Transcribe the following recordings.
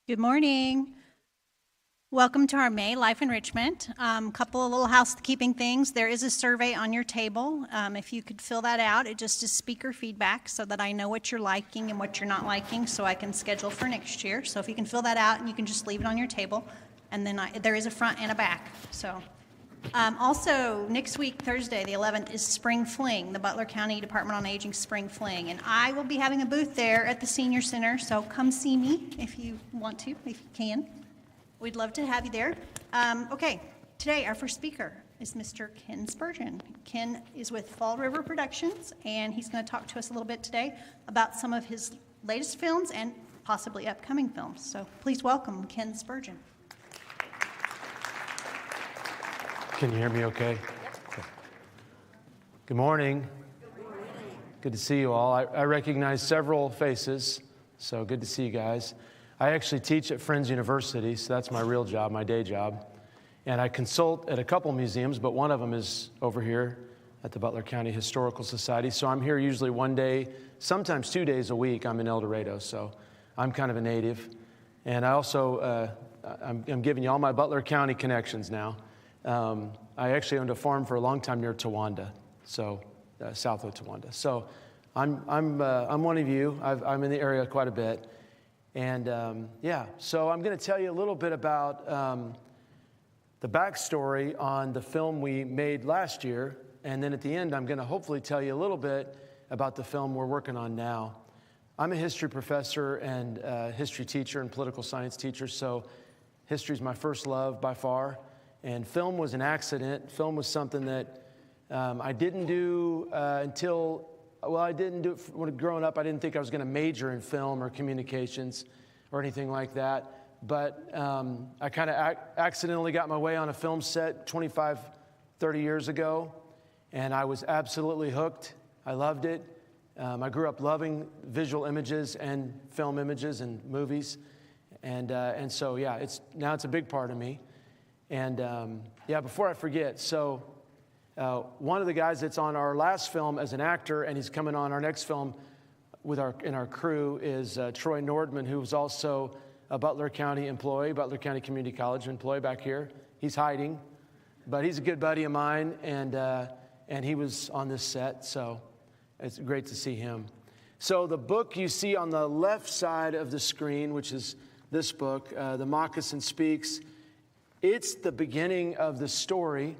Good morning. Welcome to our May Life Enrichment. Couple of little housekeeping things. There is a survey on your table. If you could fill that out, it just is speaker feedback so that I know what you're liking and what you're not liking so I can schedule for next year. So if you can fill that out and you can just leave it on your table. And then there is a front and a back. So also, next week, Thursday, the 11th, is Spring Fling, the Butler County Department on Aging Spring Fling. And I will be having a booth there at the Senior Center, so come see me if you want to, if you can. We'd love to have you there. Okay, today our first speaker is Mr. Ken Spurgeon. Ken is with Fall River Productions, and he's going to talk to us a little bit today about some of his latest films and possibly upcoming films. So please welcome Ken Spurgeon. Can you hear me okay? Yep. Good morning. Good morning. Good to see you all. I recognize several faces, so good to see you guys. I actually teach at Friends University, so that's my real job, my day job. And I consult at a couple museums, but one of them is over here at the Butler County Historical Society. So I'm here usually one day, sometimes 2 days a week. I'm in El Dorado, so I'm kind of a native. And I also, I'm giving you all my Butler County connections now. I actually owned a farm for a long time near Towanda, so south of Towanda. So I'm one of you. I'm in the area quite a bit, and So I'm going to tell you a little bit about the backstory on the film we made last year, and then at the end I'm going to hopefully tell you a little bit about the film we're working on now. I'm a history professor and history teacher and political science teacher, so history is my first love by far. And film was an accident. Film was something that I didn't do I didn't do it when growing up. I didn't think I was going to major in film or communications or anything like that. But I kind of accidentally got my way on a film set 25, 30 years ago, and I was absolutely hooked. I loved it. I grew up loving visual images and film images and movies. And so, yeah, it's a big part of me. And before I forget, so one of the guys that's on our last film as an actor, and he's coming on our next film in our crew, is Troy Nordman, who was also a Butler County employee, Butler County Community College employee back here. He's hiding, but he's a good buddy of mine, and he was on this set, so it's great to see him. So the book you see on the left side of the screen, which is this book, The Moccasin Speaks, it's the beginning of the story.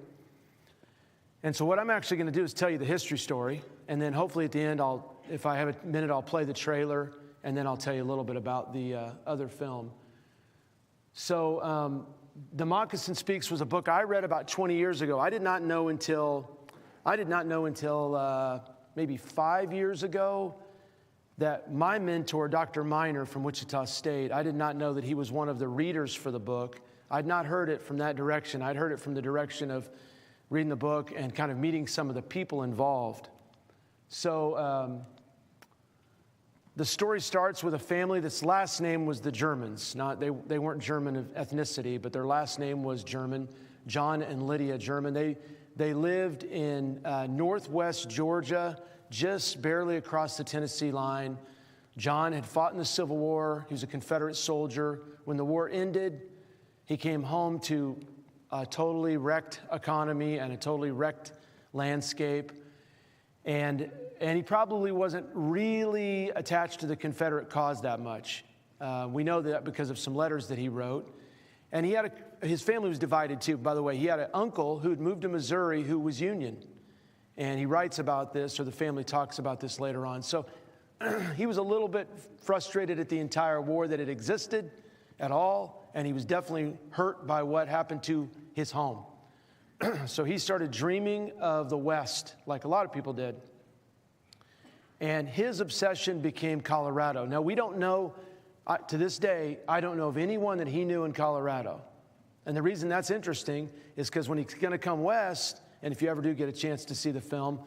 And so what I'm actually going to do is tell you the history story. And then hopefully at the end, if I have a minute, I'll play the trailer. And then I'll tell you a little bit about the other film. So The Moccasin Speaks was a book I read about 20 years ago. I did not know until maybe 5 years ago that my mentor, Dr. Miner from Wichita State, I did not know that he was one of the readers for the book. I'd not heard it from that direction. I'd heard it from the direction of reading the book and kind of meeting some of the people involved. So the story starts with a family that's last name was the Germans. They weren't German of ethnicity, but their last name was German. John and Lydia German. They lived in northwest Georgia, just barely across the Tennessee line. John had fought in the Civil War. He was a Confederate soldier. When the war ended, he came home to a totally wrecked economy and a totally wrecked landscape. And he probably wasn't really attached to the Confederate cause that much. We know that because of some letters that he wrote. And his family was divided too, by the way. He had an uncle who had moved to Missouri who was Union. And he writes about this, or the family talks about this later on. So he was a little bit frustrated at the entire war that had existed at all. And he was definitely hurt by what happened to his home. So he started dreaming of the West, like a lot of people did. And his obsession became Colorado. Now, we don't know, to this day, I don't know of anyone that he knew in Colorado. And the reason that's interesting is because when he's going to come west, and if you ever do get a chance to see the film,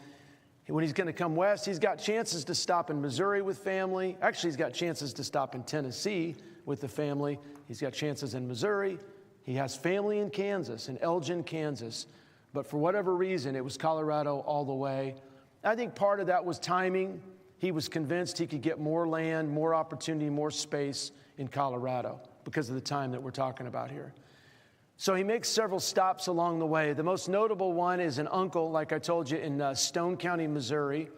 when he's going to come west, he's got chances to stop in Missouri with family. Actually, he's got chances to stop in Tennessee with the family. He's got chances in Missouri. He has family in Kansas, in Elgin, Kansas. But for whatever reason, it was Colorado all the way. I think part of that was timing. He was convinced he could get more land, more opportunity, more space in Colorado. because of the time that we're talking about here. So he makes several stops along the way. The most notable one is an uncle, like I told you, in Stone County, Missouri,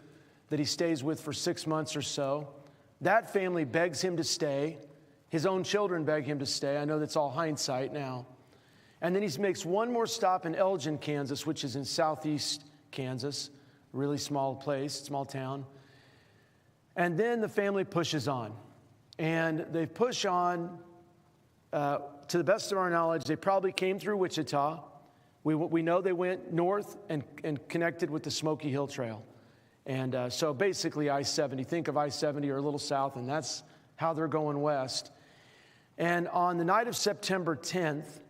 that he stays with for 6 months or so. That family begs him to stay. His own children beg him to stay. I know that's all hindsight now. And then he makes one more stop in Elgin, Kansas, which is in southeast Kansas, a really small place, small town. And then the family pushes on. And they push on, to the best of our knowledge, they probably came through Wichita. We know they went north and connected with the Smoky Hill Trail. And so basically I-70, think of I-70 or a little south, and that's how they're going west. And on the night of September 10th,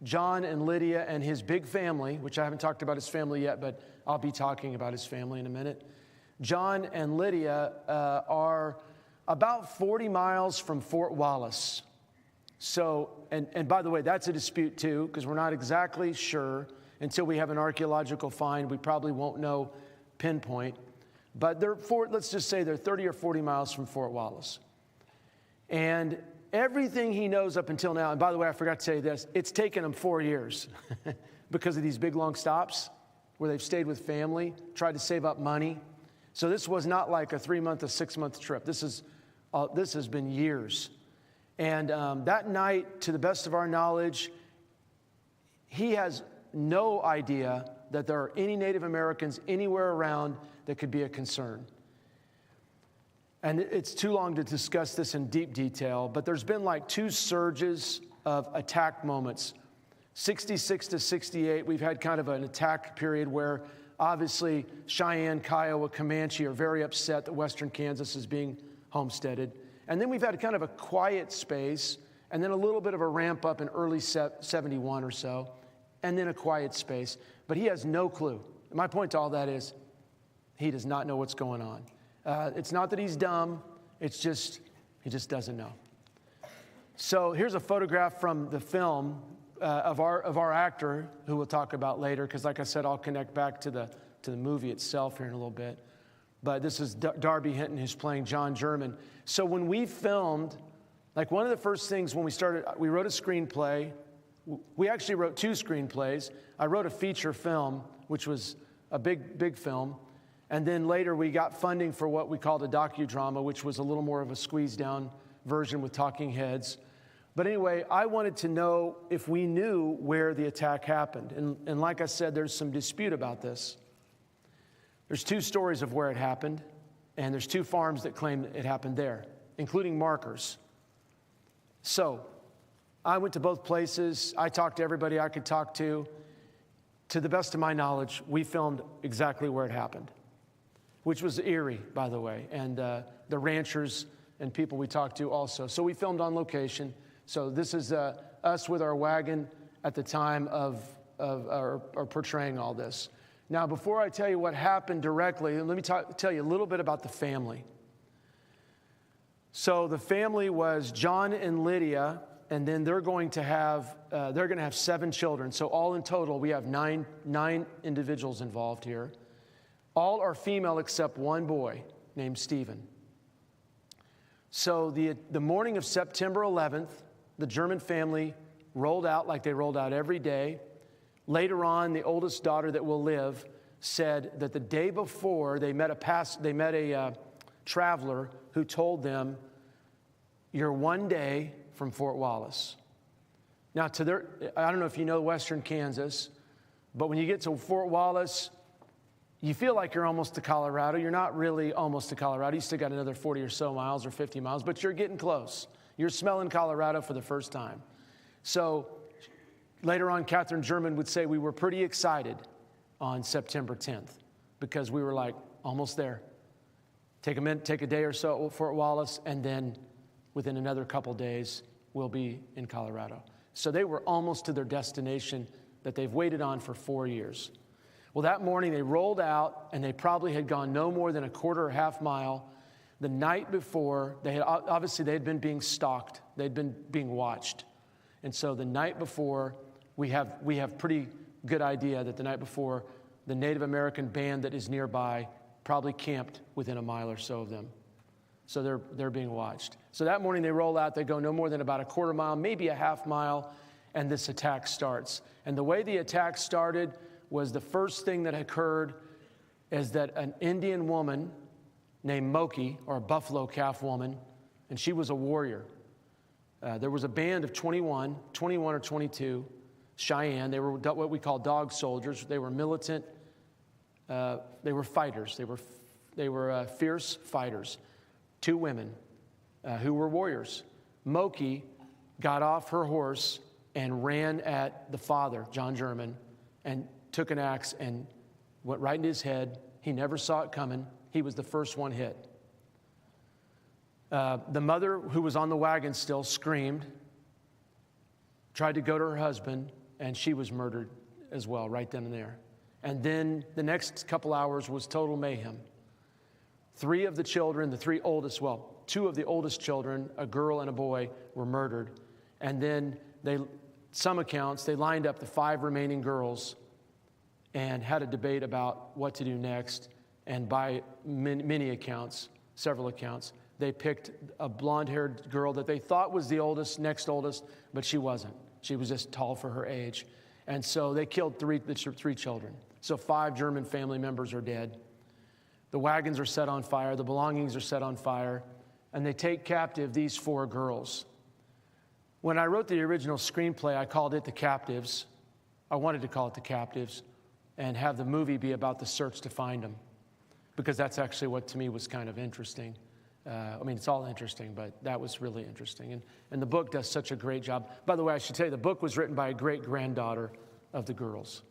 John and Lydia and his big family, which I haven't talked about his family yet, but I'll be talking about his family in a minute. John and Lydia are about 40 miles from Fort Wallace. So, and by the way, that's a dispute too, because we're not exactly sure. Until we have an archaeological find, we probably won't know pinpoint. But let's just say they're 30 or 40 miles from Fort Wallace. And everything he knows up until now, and by the way, I forgot to say this, it's taken him 4 years because of these big long stops where they've stayed with family, tried to save up money. So this was not like a 3-month, a 6-month trip. This has been years. And that night, to the best of our knowledge, he has no idea that there are any Native Americans anywhere around that could be a concern. And it's too long to discuss this in deep detail, but there's been like 2 surges of attack moments. 66 to 68, we've had kind of an attack period where obviously Cheyenne, Kiowa, Comanche are very upset that western Kansas is being homesteaded. And then we've had kind of a quiet space, and then a little bit of a ramp up in early 71 or so, and then a quiet space. But he has no clue. My point to all that is he does not know what's going on. It's not that he's dumb. It's just, he just doesn't know. So here's a photograph from the film of our actor, who we'll talk about later, because like I said, I'll connect back to the movie itself here in a little bit. But this is Darby Hinton, who's playing John German. So when we filmed, like one of the first things when we started, we wrote a screenplay. We actually wrote 2 screenplays. I wrote a feature film, which was a big film. And then later we got funding for what we called a docudrama, which was a little more of a squeezed down version with talking heads. But anyway, I wanted to know if we knew where the attack happened. And like I said, there's some dispute about this. There's 2 stories of where it happened, and there's 2 farms that claim it happened there, including markers. So I went to both places. I talked to everybody I could talk to. To the best of my knowledge, we filmed exactly where it happened, which was eerie, by the way, and the ranchers and people we talked to also. So we filmed on location. So this is us with our wagon at the time of portraying all this. Now, before I tell you what happened directly, let me tell you a little bit about the family. So the family was John and Lydia, and then they're going to have 7 children. So all in total, we have nine individuals involved here. All are female except one boy named Stephen. So the morning of September 11th, the German family rolled out like they rolled out every day. Later on, the oldest daughter that will live said that the day before they met a traveler who told them, "You're one day from Fort Wallace." Now, I don't know if you know western Kansas, but when you get to Fort Wallace, you feel like you're almost to Colorado. You're not really almost to Colorado. You still got another 40 or so miles or 50 miles, but you're getting close. You're smelling Colorado for the first time. So later on, Catherine German would say we were pretty excited on September 10th because we were like almost there. Take a day or so at Fort Wallace, and then within another couple days, we'll be in Colorado. So they were almost to their destination that they've waited on for 4 years. Well, that morning they rolled out, and they probably had gone no more than a quarter or half mile. The night before, they had been being stalked. They'd been being watched. And so the night before, we have pretty good idea that the night before, the Native American band that is nearby probably camped within a mile or so of them. So they're being watched. So that morning they roll out, they go no more than about a quarter mile, maybe a half mile, and this attack starts. And the way the attack started was the first thing that occurred is that an Indian woman named Moki, or a buffalo calf woman, and she was a warrior. There was a band of 21 or 22 Cheyenne. They were what we call dog soldiers. They were militant. They were fighters. They were fierce fighters. 2 women who were warriors. Moki got off her horse and ran at the father, John German, and took an axe and went right into his head. He never saw it coming. He was the first one hit. The mother, who was on the wagon still, screamed, tried to go to her husband, and she was murdered as well, right then and there. And then the next couple hours was total mayhem. 3 of the children, the 3 oldest, 2 of the oldest children, a girl and a boy, were murdered. And then some accounts, they lined up the 5 remaining girls and had a debate about what to do next. And by many accounts, several accounts, they picked a blonde-haired girl that they thought was the oldest, next oldest, but she wasn't. She was just tall for her age. And so they killed 3 children. So 5 German family members are dead. The wagons are set on fire. The belongings are set on fire. And they take captive these 4 girls. When I wrote the original screenplay, I called it The Captives. I wanted to call it The Captives and have the movie be about the search to find them, because that's actually what to me was kind of interesting. It's all interesting, but that was really interesting. And the book does such a great job. By the way, I should tell you, the book was written by a great-granddaughter of the girls,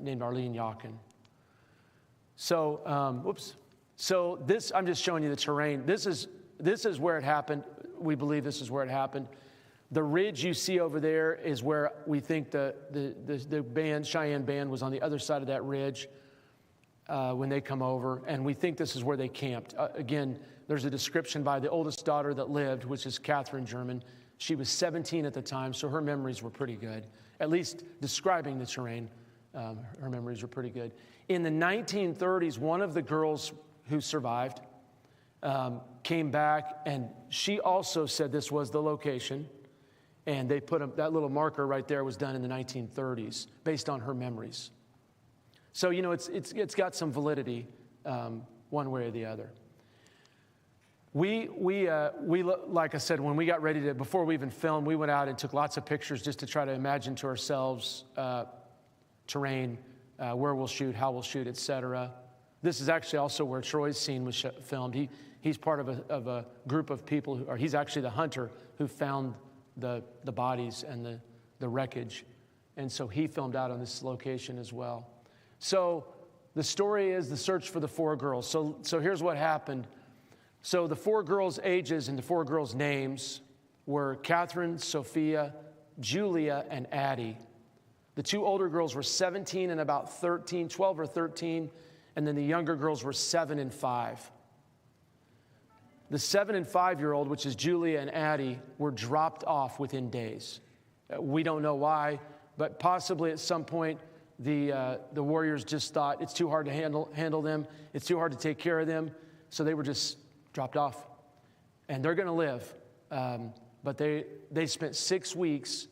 named Arlene Yakin. So, So this, I'm just showing you the terrain. This is where it happened. We believe this is where it happened. The ridge you see over there is where we think the band, Cheyenne band, was on the other side of that ridge when they come over. And we think this is where they camped. Again, there's a description by the oldest daughter that lived, which is Catherine German. She was 17 at the time, so her memories were pretty good. At least describing the terrain, her memories were pretty good. In the 1930s, one of the girls who survived came back, and she also said this was the location. And they put that little marker right there was done in the 1930s based on her memories. So, it's got some validity one way or the other. We like I said, when we got ready before we even filmed, we went out and took lots of pictures just to try to imagine to ourselves terrain, where we'll shoot, how we'll shoot, etc. This is actually also where Troy's scene was filmed. He's part of a group of people, or he's actually the hunter who found the bodies and the wreckage. And so he filmed out on this location as well. So the story is the search for the 4 girls. So here's what happened. So the 4 girls' ages and the 4 girls' names were Catherine, Sophia, Julia, and Addie. The 2 older girls were 17 and about 13, 12 or 13, and then the younger girls were 7 and 5. The 7 and 5-year-old, which is Julia and Addie, were dropped off within days. We don't know why, but possibly at some point the warriors just thought it's too hard to handle them. It's too hard to take care of them, so they were just dropped off. And they're going to live, but they spent 6 weeks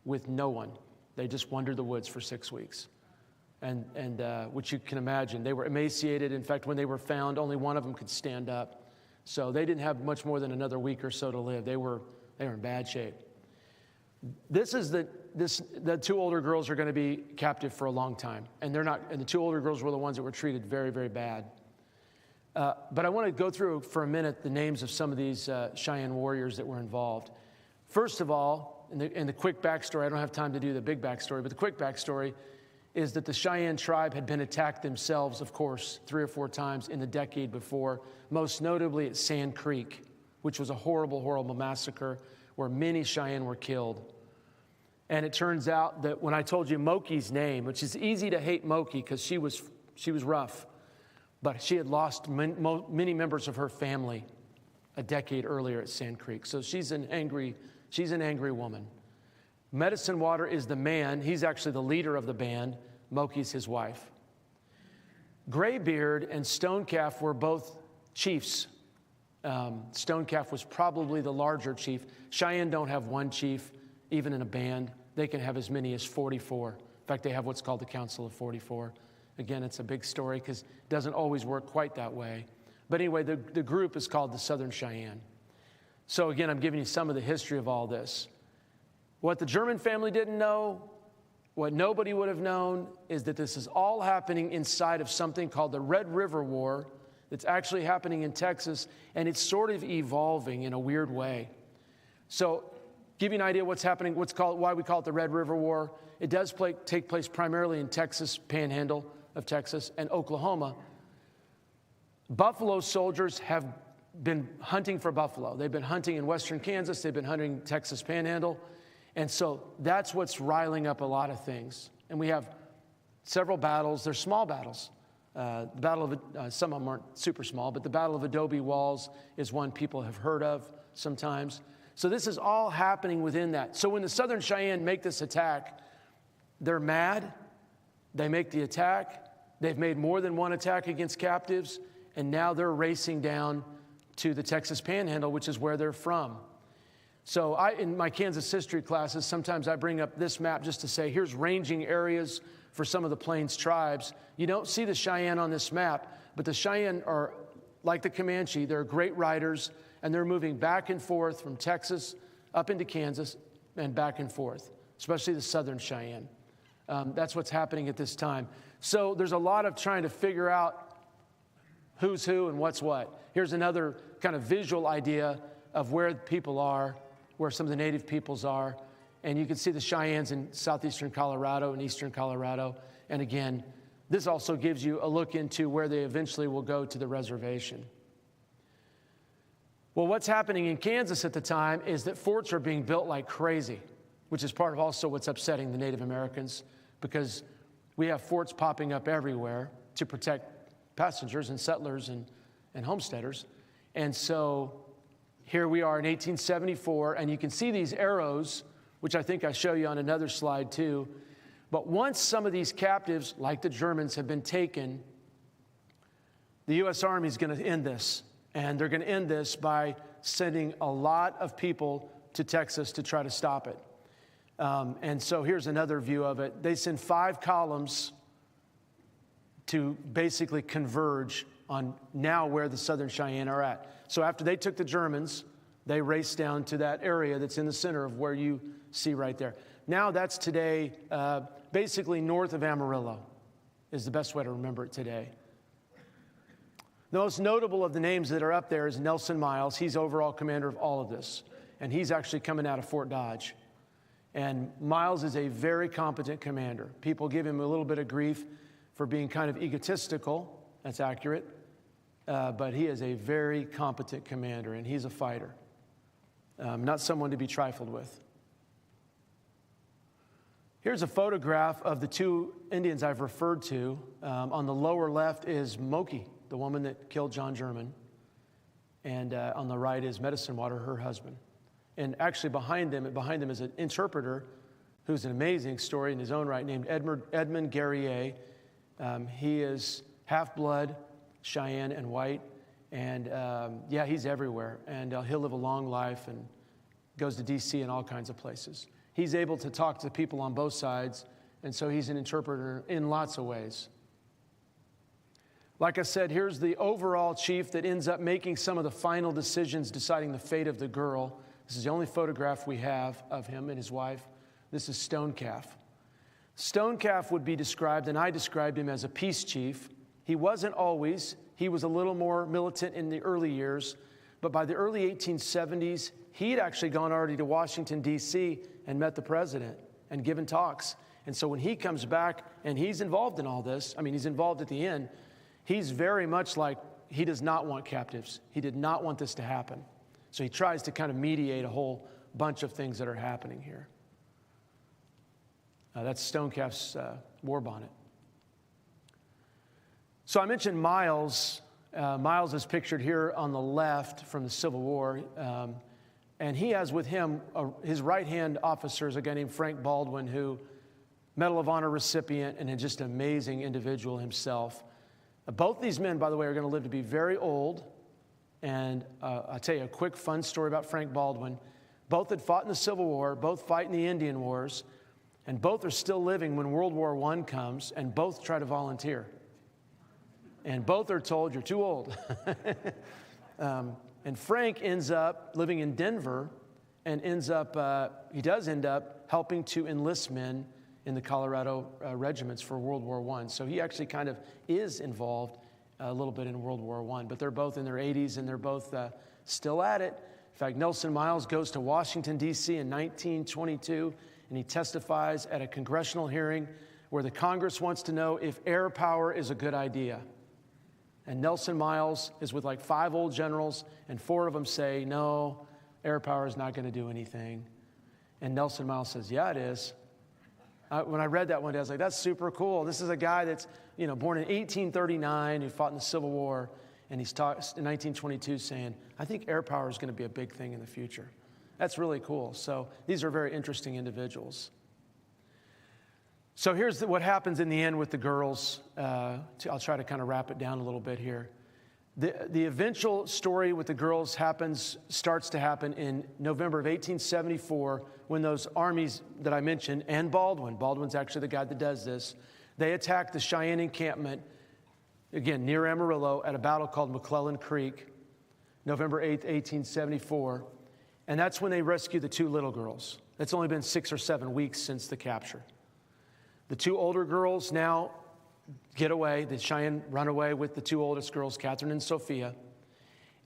with no one. They just wandered the woods for 6 weeks, and which you can imagine. They were emaciated. In fact, when they were found, only one of them could stand up. So they didn't have much more than another week or so to live. They were in bad shape. The 2 older girls are going to be captive for a long time, and they're not. And the 2 older girls were the ones that were treated very, very bad. But I want to go through for a minute the names of some of these Cheyenne warriors that were involved. First of all, in the quick backstory, I don't have time to do the big backstory, but the quick backstory is that the Cheyenne tribe had been attacked themselves, of course, 3 or 4 times in the decade before, most notably at Sand Creek, which was a horrible, horrible massacre where many Cheyenne were killed. And it turns out that when I told you Moki's name, which is easy to hate Moki because she was rough, but she had lost many members of her family a decade earlier at Sand Creek. So she's an angry woman. Medicine Water is the man. He's actually the leader of the band. Moki's his wife. Graybeard and Stonecalf were both chiefs. Stonecalf was probably the larger chief. Cheyenne don't have one chief, even in a band. They can have as many as 44. In fact, they have what's called the Council of 44. Again, it's a big story because it doesn't always work quite that way. But anyway, the group is called the Southern Cheyenne. So again, I'm giving you some of the history of all this. What the German family didn't know, what nobody would have known, is that this is all happening inside of something called the Red River War that's actually happening in Texas, and it's sort of evolving in a weird way. So, give you an idea what's happening, why we call it the Red River War. It does take place primarily in Texas, Panhandle of Texas, and Oklahoma. Buffalo soldiers have been hunting for buffalo. They've been hunting in western Kansas. They've been hunting Texas Panhandle. And so that's what's riling up a lot of things. And we have several battles. They're small battles. The Battle of, some of them aren't super small, but the Battle of Adobe Walls is one people have heard of sometimes. So this is all happening within that. So when the Southern Cheyenne make this attack, they're mad. They make the attack. They've made more than one attack against captives, and now they're racing down to the Texas Panhandle, which is where they're from. So in my Kansas history classes, sometimes I bring up this map just to say, here's ranging areas for some of the Plains tribes. You don't see the Cheyenne on this map, but the Cheyenne are like the Comanche. They're great riders, and they're moving back and forth from Texas up into Kansas and back and forth, especially the Southern Cheyenne. That's what's happening at this time. So there's a lot of trying to figure out who's who and what's what. Here's another kind of visual idea of where people are, where some of the native peoples are. And you can see the Cheyennes in southeastern Colorado and eastern Colorado. And again, this also gives you a look into where they eventually will go to the reservation. Well, what's happening in Kansas at the time is that forts are being built like crazy, which is part of also what's upsetting the Native Americans, because we have forts popping up everywhere to protect passengers and settlers and homesteaders. And so here we are in 1874, and you can see these arrows, which I think I show you on another slide too. But once some of these captives, like the Germans, have been taken, the U.S. Army is going to end this. And they're going to end this by sending a lot of people to Texas to try to stop it. And so here's another view of it. They send 5 columns to basically converge on now where the Southern Cheyenne are at. So after they took the Germans, they raced down to that area that's in the center of where you see right there. Now that's today, basically north of Amarillo is the best way to remember it today. The most notable of the names that are up there is Nelson Miles. He's overall commander of all of this. And he's actually coming out of Fort Dodge. And Miles is a very competent commander. People give him a little bit of grief for being kind of egotistical. That's accurate. But he is a very competent commander, and he's a fighter. Not someone to be trifled with. Here's a photograph of the 2 Indians I've referred to. On the lower left is Moki, the woman that killed John German. And on the right is Medicine Water, her husband. And actually behind them is an interpreter who's an amazing story in his own right, named Edmund Guerrier. He is half-blood, Cheyenne and white. And yeah, he's everywhere. And he'll live a long life and goes to D.C. and all kinds of places. He's able to talk to people on both sides. And so he's an interpreter in lots of ways. Like I said, here's the overall chief that ends up making some of the final decisions, deciding the fate of the girl. This is the only photograph we have of him and his wife. This is Stonecalf. Stonecalf would be described, and I described him as a peace chief. He wasn't always. He was a little more militant in the early years. But by the early 1870s, he had actually gone already to Washington, D.C. and met the president and given talks. And so when he comes back and he's involved in all this, I mean, he's involved at the end, he's very much like he does not want captives. He did not want this to happen. So he tries to kind of mediate a whole bunch of things that are happening here. That's Stonecalf's war bonnet. So I mentioned Miles. Miles is pictured here on the left from the Civil War. And he has with him, his right-hand officer is a guy named Frank Baldwin, who Medal of Honor recipient and just an amazing individual himself. Both these men, by the way, are going to live to be very old. And I'll tell you a quick fun story about Frank Baldwin. Both had fought in the Civil War, both fight in the Indian Wars, and both are still living when World War I comes, and both try to volunteer. And both are told, you're too old. And Frank ends up living in Denver and he does end up helping to enlist men in the Colorado regiments for World War I. So he actually kind of is involved a little bit in World War I, but they're both in their 80s and they're both still at it. In fact, Nelson Miles goes to Washington, D.C. in 1922, and he testifies at a congressional hearing where the Congress wants to know if air power is a good idea. And Nelson Miles is with like 5 old generals, and 4 of them say, no, air power is not going to do anything. And Nelson Miles says, yeah, it is. When I read that one day, I was like, that's super cool. This is a guy that's, born in 1839, who fought in the Civil War, and he's taught in 1922 saying, I think air power is going to be a big thing in the future. That's really cool. So these are very interesting individuals. So here's what happens in the end with the girls. I'll try to kind of wrap it down a little bit here. The eventual story with the girls starts to happen in November of 1874 when those armies that I mentioned, and Baldwin's actually the guy that does this, they attack the Cheyenne encampment, again, near Amarillo, at a battle called McClellan Creek, November 8th, 1874. And that's when they rescue the 2 little girls. It's only been 6 or 7 weeks since the capture. The 2 older girls now get away. The Cheyenne run away with the 2 oldest girls, Catherine and Sophia.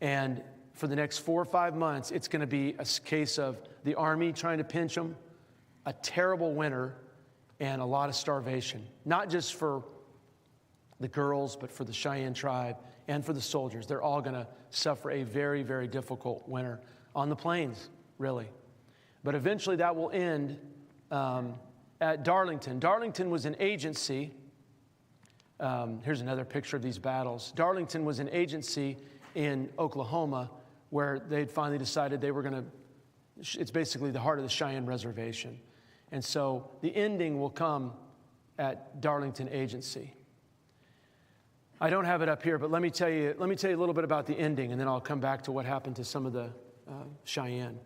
And for the next 4 or 5 months, it's going to be a case of the army trying to pinch them, a terrible winter, and a lot of starvation. Not just for the girls, but for the Cheyenne tribe and for the soldiers. They're all going to suffer a very, very difficult winter on the plains, really. But eventually that will end at Darlington. Darlington was an agency. Here's another picture of these battles. Darlington was an agency in Oklahoma where they'd finally decided they were going to, it's basically the heart of the Cheyenne Reservation. And so the ending will come at Darlington Agency. I don't have it up here, but let me tell you a little bit about the ending, and then I'll come back to what happened to some of the Cheyenne.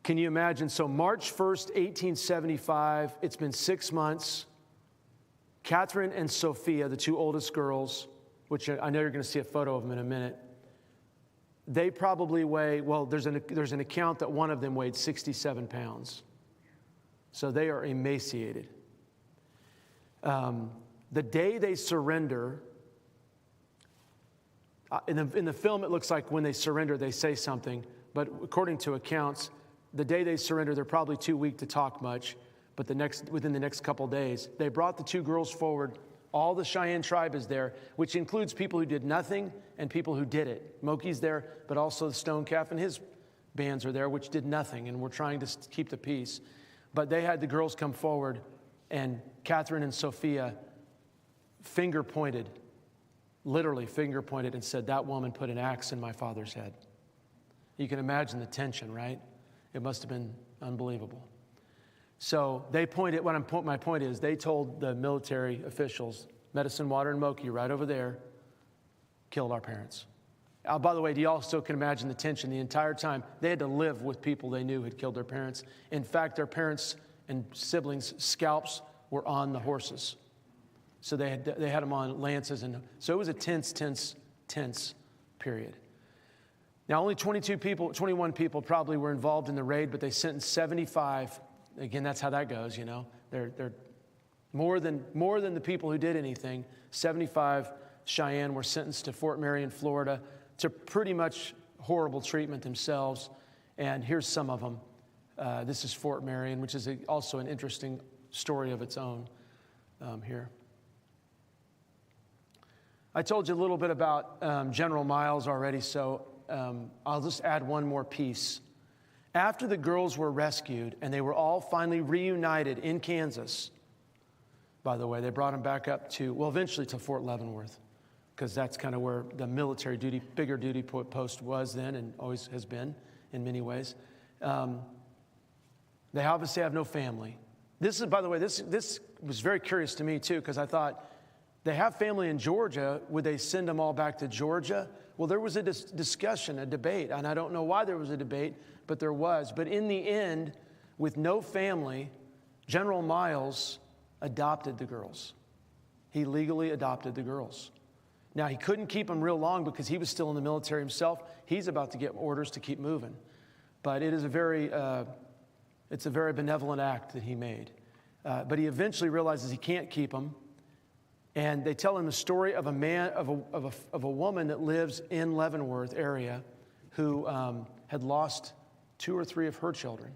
Can you imagine? So March 1st, 1875, it's been 6 months. Catherine and Sophia, the 2 oldest girls, which I know you're going to see a photo of them in a minute, they probably weigh, well, there's an account that one of them weighed 67 pounds. So they are emaciated. The day they surrender, in the film it looks like when they surrender they say something, but according to accounts, the day they surrender they're probably too weak to talk much, but within the next couple days, they brought the 2 girls forward. All the Cheyenne tribe is there, which includes people who did nothing and people who did it. Moki's there, but also the Stone Calf and his bands are there, which did nothing, and were trying to keep the peace. But they had the girls come forward, and Catherine and Sophia literally finger pointed and said, that woman put an axe in my father's head. You can imagine the tension, right? It must have been unbelievable. So they pointed, my point is, they told the military officials, Medicine Water and Moki right over there, killed our parents. By the way, do you also can imagine the tension the entire time? They had to live with people they knew had killed their parents. In fact, their parents and siblings' scalps were on the horses. So they had them on lances. And so it was a tense period. Now, only 21 people probably were involved in the raid, but they sentenced 75. Again, that's how that goes, They're more than the people who did anything. 75 Cheyenne were sentenced to Fort Marion, Florida, to pretty much horrible treatment themselves. And here's some of them. This is Fort Marion, which is also an interesting story of its own here. I told you a little bit about General Miles already, so I'll just add one more piece. After the girls were rescued and they were all finally reunited in Kansas, by the way, they brought them back up eventually to Fort Leavenworth, because that's kind of where the military bigger duty post was then and always has been in many ways. They obviously have no family. This is, by the way, this was very curious to me too, because I thought, they have family in Georgia. Would they send them all back to Georgia? Well, there was a discussion, a debate, and I don't know why there was a debate, but there was. But in the end, with no family, General Miles adopted the girls. He legally adopted the girls. Now, he couldn't keep them real long because he was still in the military himself. He's about to get orders to keep moving. But it is it's a very benevolent act that he made. But he eventually realizes he can't keep them. And they tell him the story of a woman that lives in Leavenworth area who had lost 2 or 3 of her children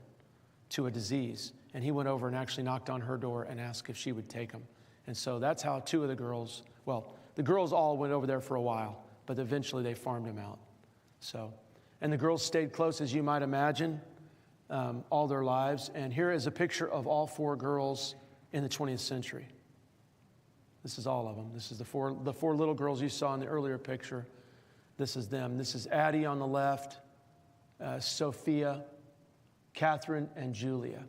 to a disease. And he went over and actually knocked on her door and asked if she would take them. And so that's how 2 of the girls, well, the girls all went over there for a while, but eventually they farmed him out. So, and the girls stayed close, as you might imagine, all their lives. And here is a picture of all 4 girls in the 20th century. This is all of them. This is the four little girls you saw in the earlier picture. This is them. This is Addie on the left, Sophia, Catherine, and Julia.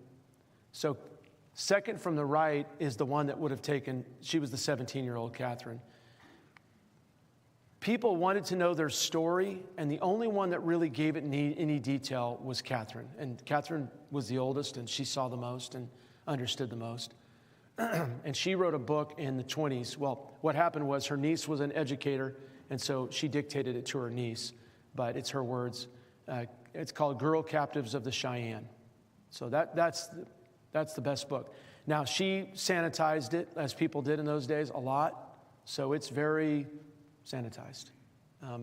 So second from the right is the one that would have taken, she was the 17-year-old Catherine. People wanted to know their story, and the only one that really gave it any detail was Catherine. And Catherine was the oldest, and she saw the most and understood the most. And she wrote a book in the 20s. Well, what happened was her niece was an educator, and so she dictated it to her niece, but it's her words. It's called Girl Captives of the Cheyenne. So that's the best book. Now, she sanitized it, as people did in those days, a lot, so it's very sanitized.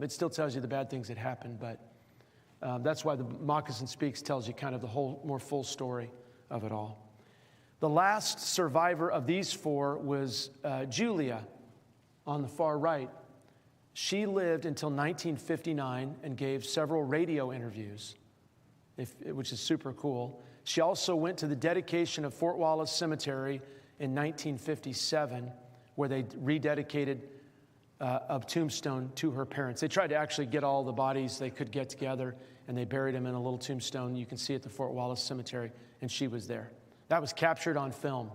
It still tells you the bad things that happened, but that's why the Moccasin Speaks tells you kind of the whole, more full story of it all. The last survivor of these 4 was Julia on the far right. She lived until 1959 and gave several radio interviews, which is super cool. She also went to the dedication of Fort Wallace Cemetery in 1957, where they rededicated a tombstone to her parents. They tried to actually get all the bodies they could get together, and they buried them in a little tombstone you can see at the Fort Wallace Cemetery, and she was there. That was captured on film.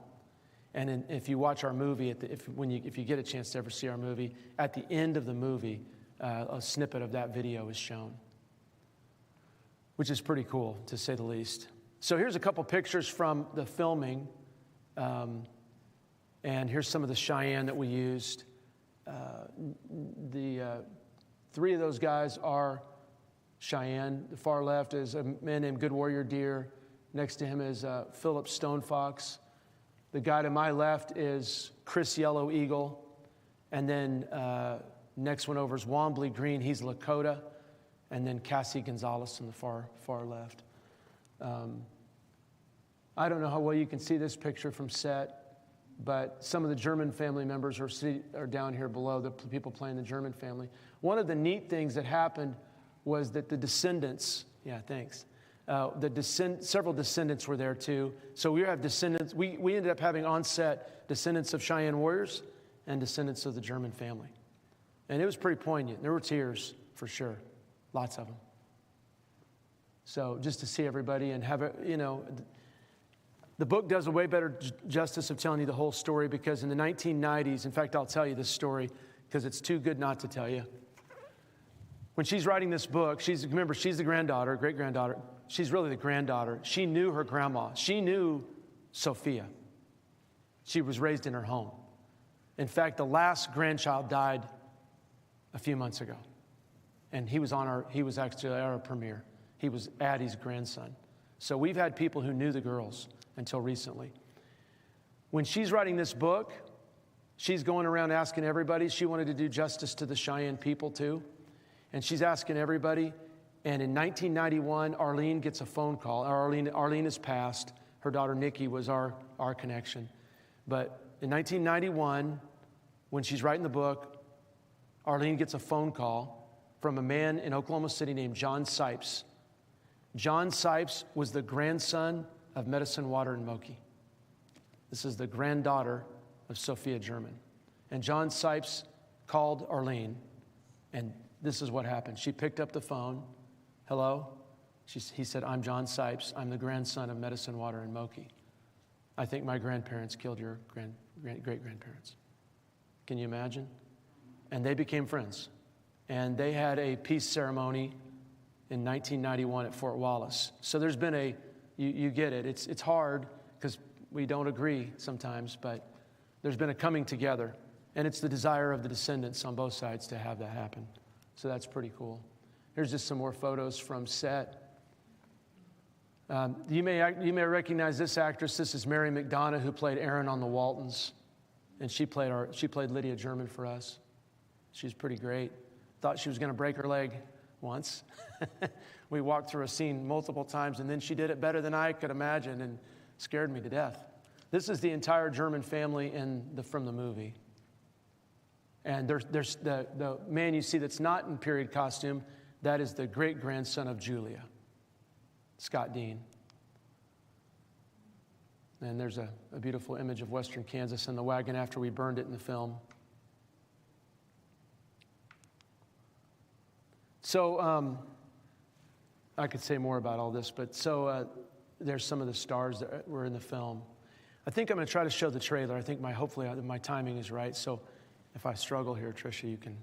And if you watch our movie, if you get a chance to ever see our movie, at the end of the movie, a snippet of that video is shown, which is pretty cool, to say the least. So here's a couple pictures from the filming, and here's some of the Cheyenne that we used. The 3 of those guys are Cheyenne. The far left is a man named Good Warrior Deer. Next to him is Philip Stonefox. The guy to my left is Chris Yellow Eagle. And then next one over is Wombly Green. He's Lakota. And then Cassie Gonzalez on the far left. I don't know how well you can see this picture from set, but some of the German family members are down here below, the people playing the German family. One of the neat things that happened was that the descendants, several descendants were there too. So we have descendants. We ended up having on set descendants of Cheyenne warriors and descendants of the German family. And it was pretty poignant. There were tears for sure. Lots of them. So just to see everybody and have the book does a way better justice of telling you the whole story, because in the 1990s, in fact, I'll tell you this story because it's too good not to tell you. When she's writing this book, remember, she's the granddaughter, great-granddaughter. She's really the granddaughter. She knew her grandma. She knew Sophia. She was raised in her home. In fact, the last grandchild died a few months ago. And he was actually at our premiere. He was Addie's grandson. So we've had people who knew the girls until recently. When she's writing this book, she's going around asking everybody. She wanted to do justice to the Cheyenne people too. And she's asking everybody. And in 1991, Arlene gets a phone call. Arlene has passed. Her daughter Nikki was our connection. But in 1991, when she's writing the book, Arlene gets a phone call from a man in Oklahoma City named John Sipes. John Sipes was the grandson of Medicine Water and Moki. This is the granddaughter of Sophia German. And John Sipes called Arlene, and this is what happened. She picked up the phone. Hello? He said, I'm John Sipes. I'm the grandson of Medicine Water and Moki. I think my grandparents killed your great-grandparents. Can you imagine? And they became friends. and they had a peace ceremony in 1991 at Fort Wallace. So there's been you get it. It's hard because we don't agree sometimes, but there's been a coming together, and it's the desire of the descendants on both sides to have that happen. So that's pretty cool. Here's just some more photos from set. You may recognize this actress. This is Mary McDonough, who played Erin on The Waltons, and she played Lydia German for us. She's pretty great. Thought she was going to break her leg once. We walked through a scene multiple times, and then she did it better than I could imagine and scared me to death. This is the entire German family from the movie. And there's the man you see that's not in period costume, that is the great-grandson of Julia, Scott Dean. And there's a beautiful image of western Kansas in the wagon after we burned it in the film. So I could say more about all this, but there's some of the stars that were in the film. I think I'm going to try to show the trailer. I think hopefully my timing is right. So if I struggle here, Tricia, you can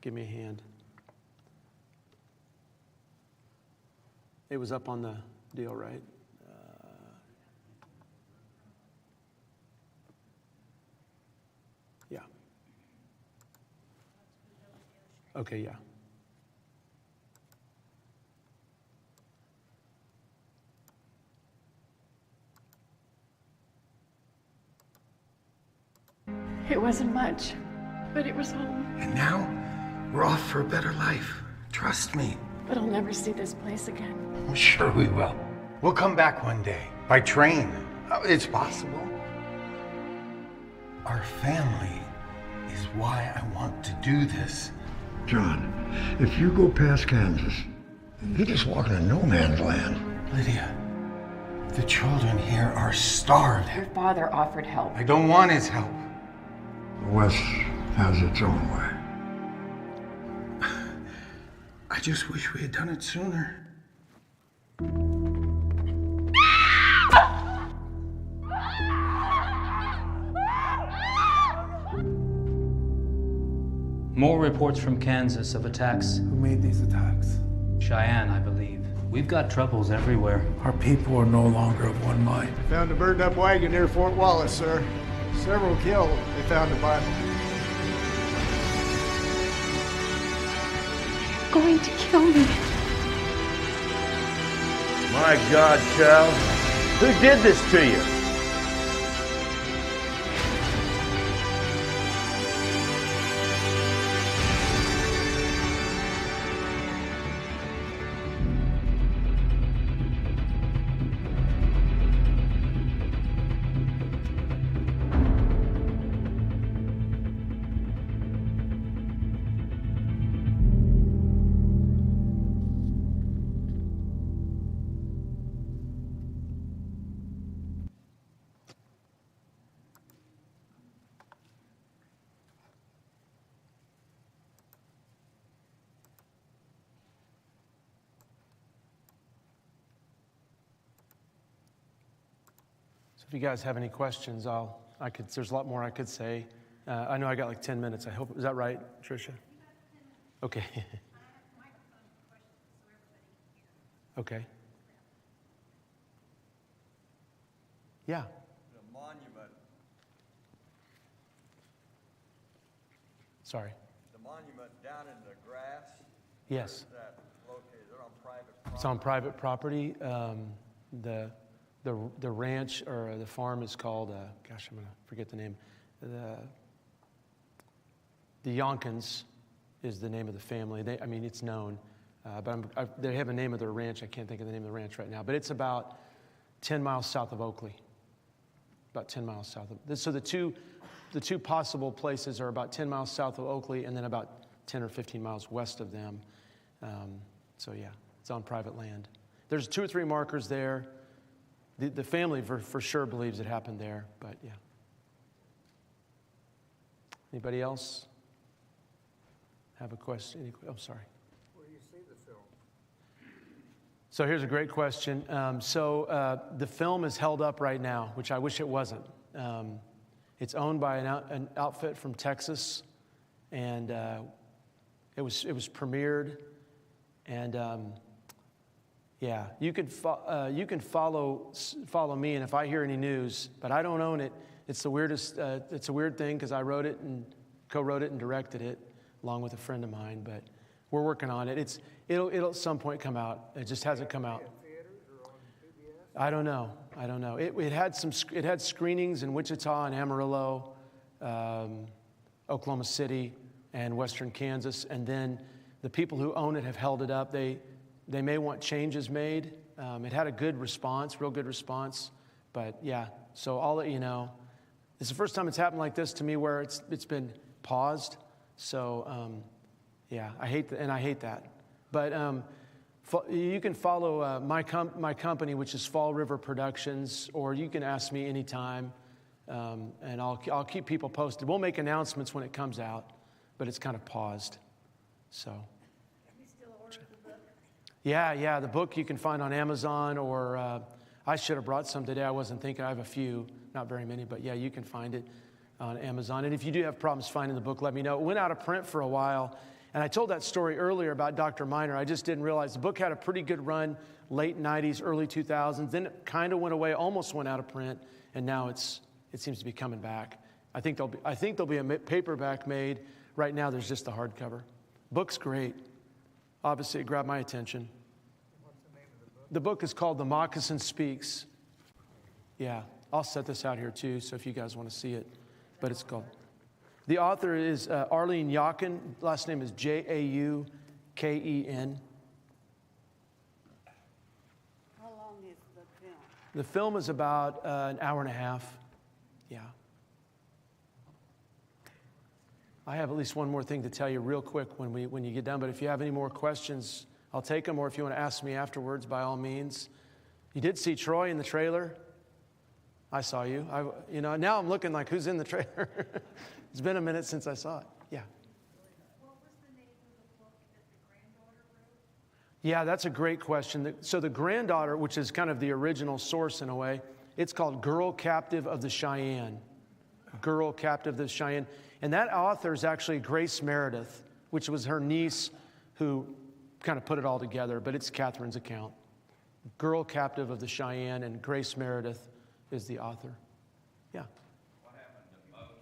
give me a hand. It was up on the deal, right? Yeah. Okay, yeah. It wasn't much, but it was home. And now, we're off for a better life. Trust me. But I'll never see this place again. I'm sure we will. We'll come back one day. By train. It's possible. Our family is why I want to do this. John, if you go past Kansas, you're just walking in no man's land. Lydia, the children here are starved. Your father offered help. I don't want his help. The West has its own way. I just wish we had done it sooner. More reports from Kansas of attacks. Who made these attacks? Cheyenne, I believe. We've got troubles everywhere. Our people are no longer of one mind. Found a burned up wagon near Fort Wallace, sir. Several killed. They found a Bible. You're going to kill me. My God, child. Who did this to you? If you guys have any questions, there's a lot more I could say. I know I got like 10 minutes. I hope, is that right, Tricia? Okay. Okay. Yeah. The monument. Sorry. The monument down in the grass. Yes. Where is that located? Is it on private property? It's on private property. The ranch or the farm is called, I'm going to forget the name. The Yonkins is the name of the family. It's known, but they have a name of their ranch. I can't think of the name of the ranch right now, but it's about 10 miles south of Oakley. About 10 miles south of. So the two possible places are about 10 miles south of Oakley and then about 10 or 15 miles west of them. So yeah, it's on private land. There's 2 or 3 markers there. The family for sure believes it happened there, but yeah. Anybody else have a question? Oh, sorry. Where do you see the film? So here's a great question. The film is held up right now, which I wish it wasn't. It's owned by an outfit from Texas, and It was premiered, and yeah, you can follow me, and if I hear any news, but I don't own it. It's the weirdest. It's a weird thing because I wrote it and co-wrote it and directed it along with a friend of mine. But we're working on it. It'll at some point come out. It just hasn't come out. I don't know. It had screenings in Wichita and Amarillo, Oklahoma City, and Western Kansas, and then the people who own it have held it up. They may want changes made. It had a good response, real good response, but yeah. So I'll let you know. It's the first time it's happened like this to me, where it's been paused. So yeah, I hate that. But you can follow my company, which is Fall River Productions, or you can ask me anytime, and I'll keep people posted. We'll make announcements when it comes out, but it's kind of paused. So. Can we still order the book? Yeah, the book you can find on Amazon, or I should have brought some today. I wasn't thinking. I have a few, not very many, but yeah, you can find it on Amazon. And if you do have problems finding the book, let me know. It went out of print for a while. And I told that story earlier about Dr. Miner. I just didn't realize the book had a pretty good run, late 90s, early 2000s. Then it kind of went away, almost went out of print, and now it seems to be coming back. I think there'll be a paperback made. Right now, there's just the hardcover. Book's great. Obviously, it grabbed my attention. What's the name of the book? The book is called The Moccasin Speaks. Yeah, I'll set this out here too, so if you guys want to see it. But it's called... The author is Arlene Yauken. Last name is Jauken. How long is the film? The film is about an hour and a half. Yeah. I have at least one more thing to tell you real quick when you get done. But if you have any more questions, I'll take them. Or if you want to ask me afterwards, by all means. You did see Troy in the trailer. I saw you. Now I'm looking like, who's in the trailer? It's been a minute since I saw it. Yeah. What was the name of the book that the granddaughter wrote? Yeah, that's a great question. So the granddaughter, which is kind of the original source in a way, it's called Girl Captive of the Cheyenne. Girl Captive of the Cheyenne. And that author is actually Grace Meredith, which was her niece who kind of put it all together, but it's Catherine's account. Girl Captive of the Cheyenne, and Grace Meredith is the author. Yeah. What happened to Moki?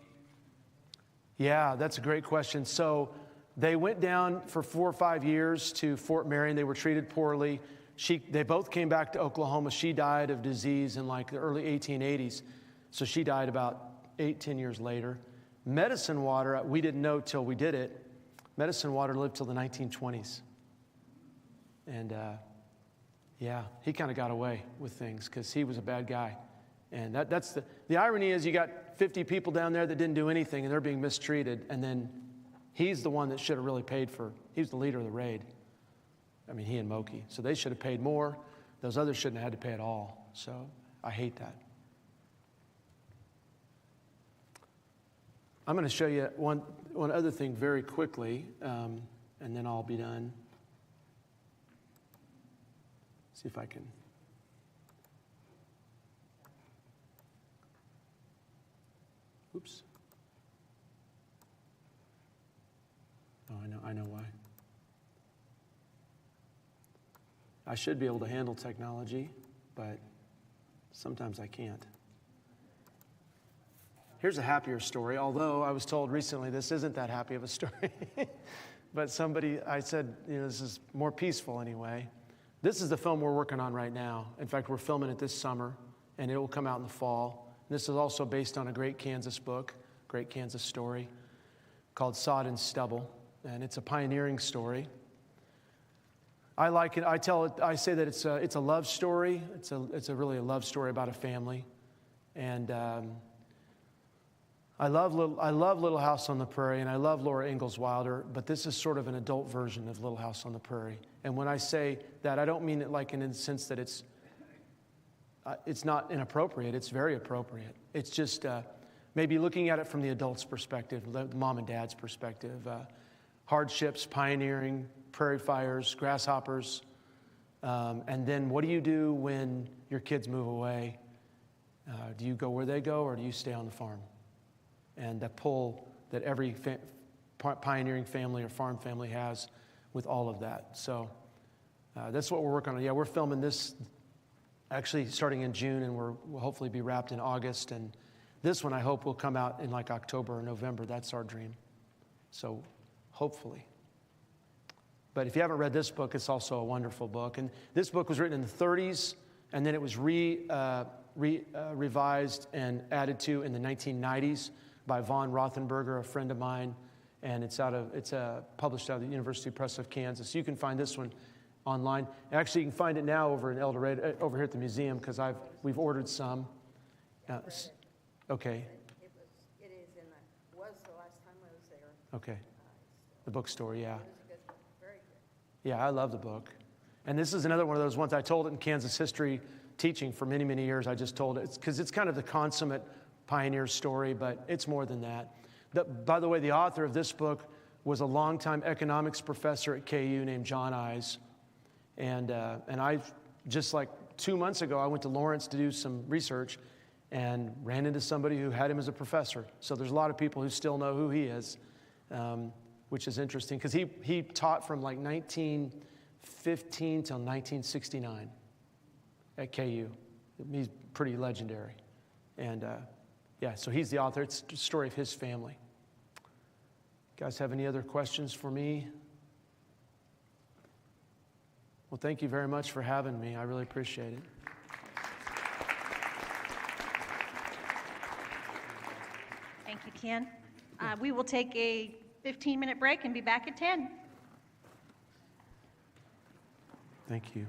Yeah, that's a great question. So they went down for 4 or 5 years to Fort Marion. They were treated poorly. They both came back to Oklahoma. She died of disease in like the early 1880s. So she died about 8-10 years later. Medicine Water, we didn't know till we did it. Medicine Water lived till the 1920s. And yeah, he kind of got away with things because he was a bad guy. And that's the irony is you got 50 people down there that didn't do anything and they're being mistreated. And then he's the one that should have really paid he was the leader of the raid. I mean, he and Moki. So they should have paid more. Those others shouldn't have had to pay at all. So I hate that. I'm going to show you one other thing very quickly, and then I'll be done. See if I can. Oops. Oh, I know why. I should be able to handle technology, but sometimes I can't. Here's a happier story, although I was told recently this isn't that happy of a story. But I said, this is more peaceful anyway. This is the film we're working on right now. In fact, we're filming it this summer, and it will come out in the fall. This is also based on a great Kansas book, great Kansas story, called Sod and Stubble, and it's a pioneering story. I like it. I say that it's a love story. It's really a love story about a family, and I love Little House on the Prairie, and I love Laura Ingalls Wilder, but this is sort of an adult version of Little House on the Prairie. And when I say that, I don't mean it like in the sense that it's not inappropriate. It's very appropriate. It's just maybe looking at it from the adult's perspective, the mom and dad's perspective, hardships, pioneering, prairie fires, grasshoppers, and then what do you do when your kids move away? Do you go where they go, or do you stay on the farm? And that pull that every pioneering family or farm family has with all of that. So that's what we're working on. Yeah, we're filming this actually starting in June, and we'll hopefully be wrapped in August. And this one I hope will come out in like October or November. That's our dream. So hopefully. But if you haven't read this book, it's also a wonderful book. And this book was written in the 30s, and then it was revised and added to in the 1990s by Von Rothenberger, a friend of mine. And it's published out of the University Press of Kansas. You can find this one online. Actually, you can find it now over in El Dorado, over here at the museum, because we've ordered some. Okay. It is in the, was the last time I was there. Okay. The bookstore, yeah. It was a good book, very good. Yeah, I love the book. And this is another one of those ones I told it in Kansas history teaching for many, many years. I just told it because it's kind of the consummate pioneer story, but it's more than that. By the way, the author of this book was a longtime economics professor at KU named John Ives. And I, just like 2 months ago, I went to Lawrence to do some research and ran into somebody who had him as a professor. So there's a lot of people who still know who he is, which is interesting because he taught from like 1915 till 1969 at KU. He's pretty legendary. And yeah, so he's the author. It's the story of his family. Guys have any other questions for me? Well, thank you very much for having me. I really appreciate it. Thank you, Ken. We will take a 15-minute break and be back at 10. Thank you.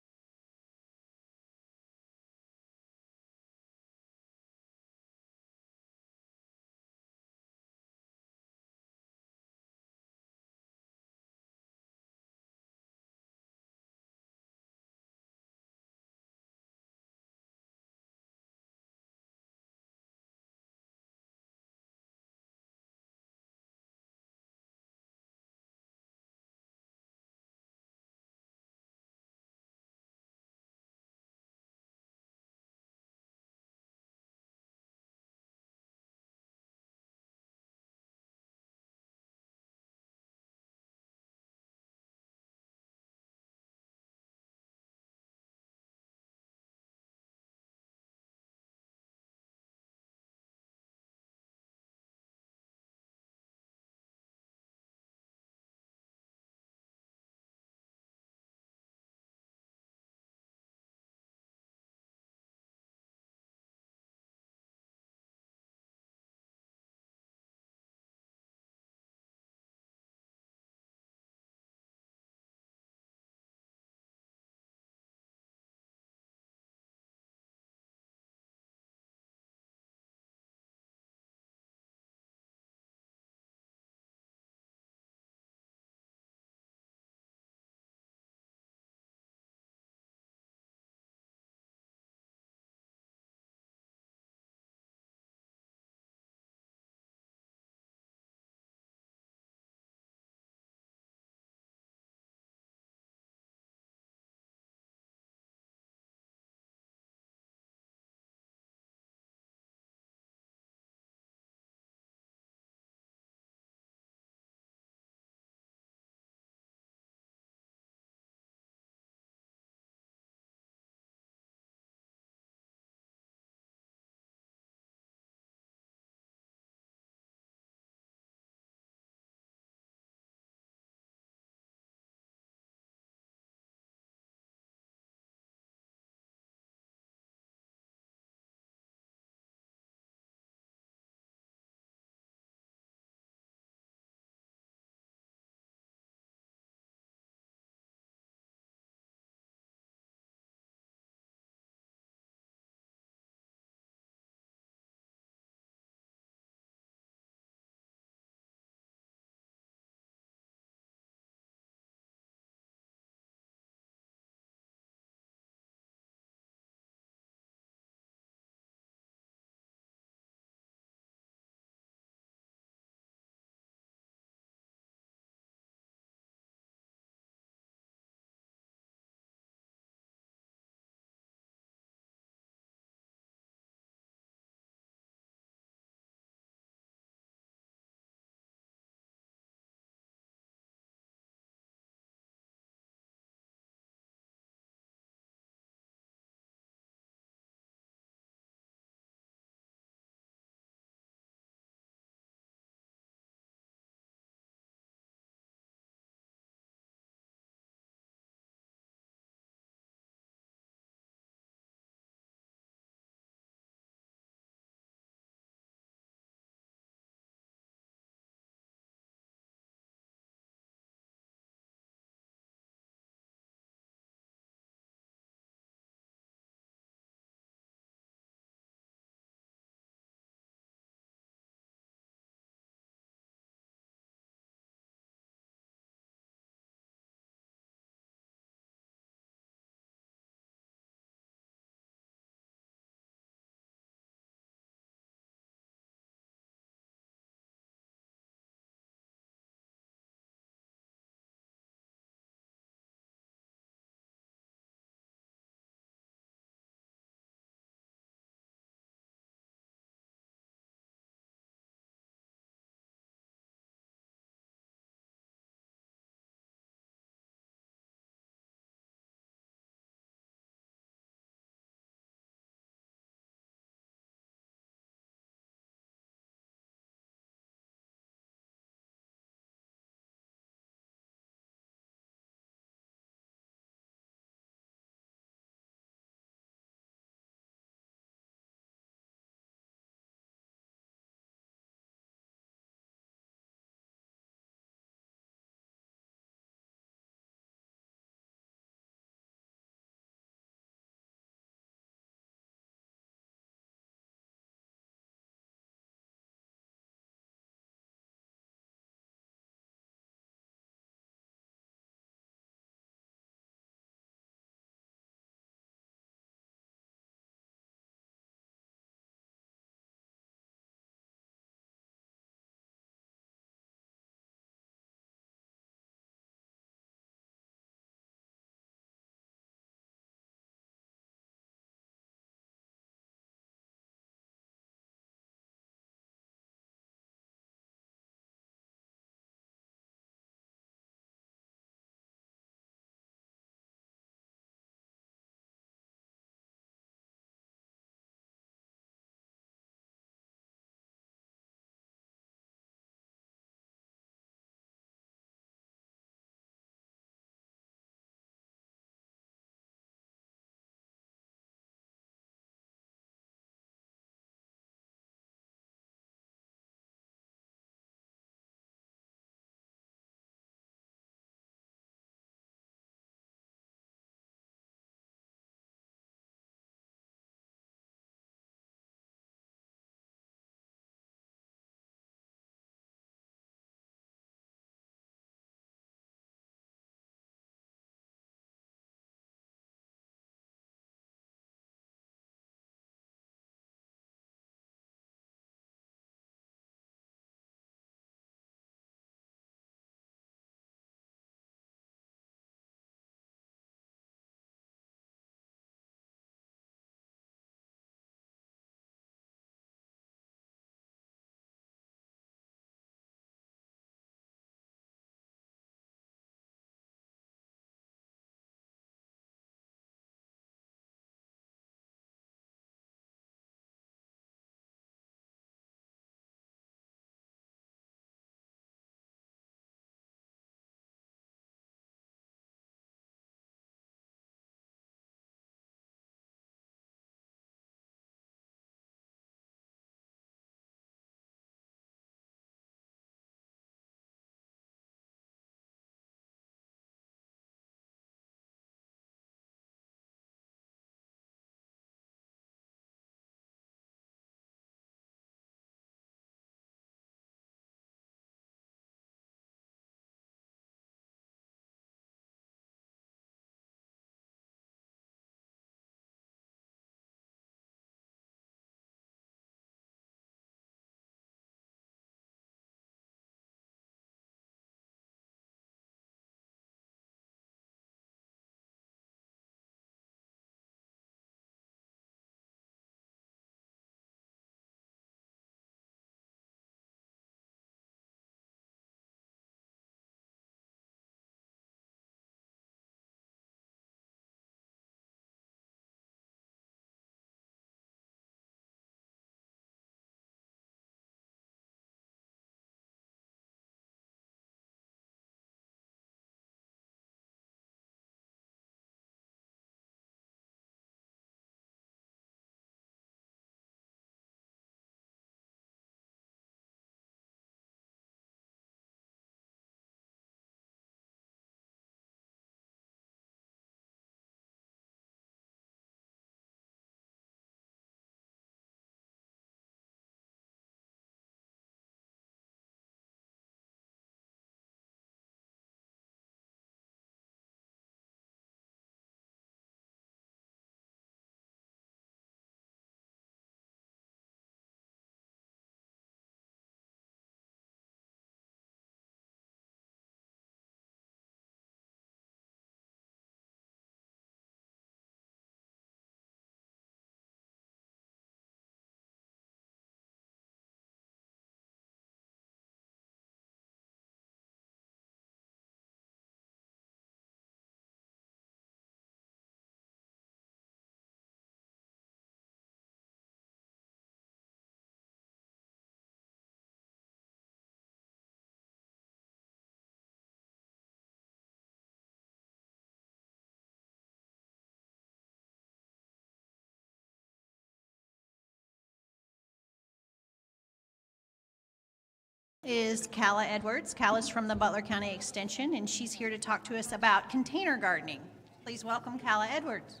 is Calla Edwards. Calla's from the Butler County Extension, and she's here to talk to us about container gardening. Please welcome Calla Edwards.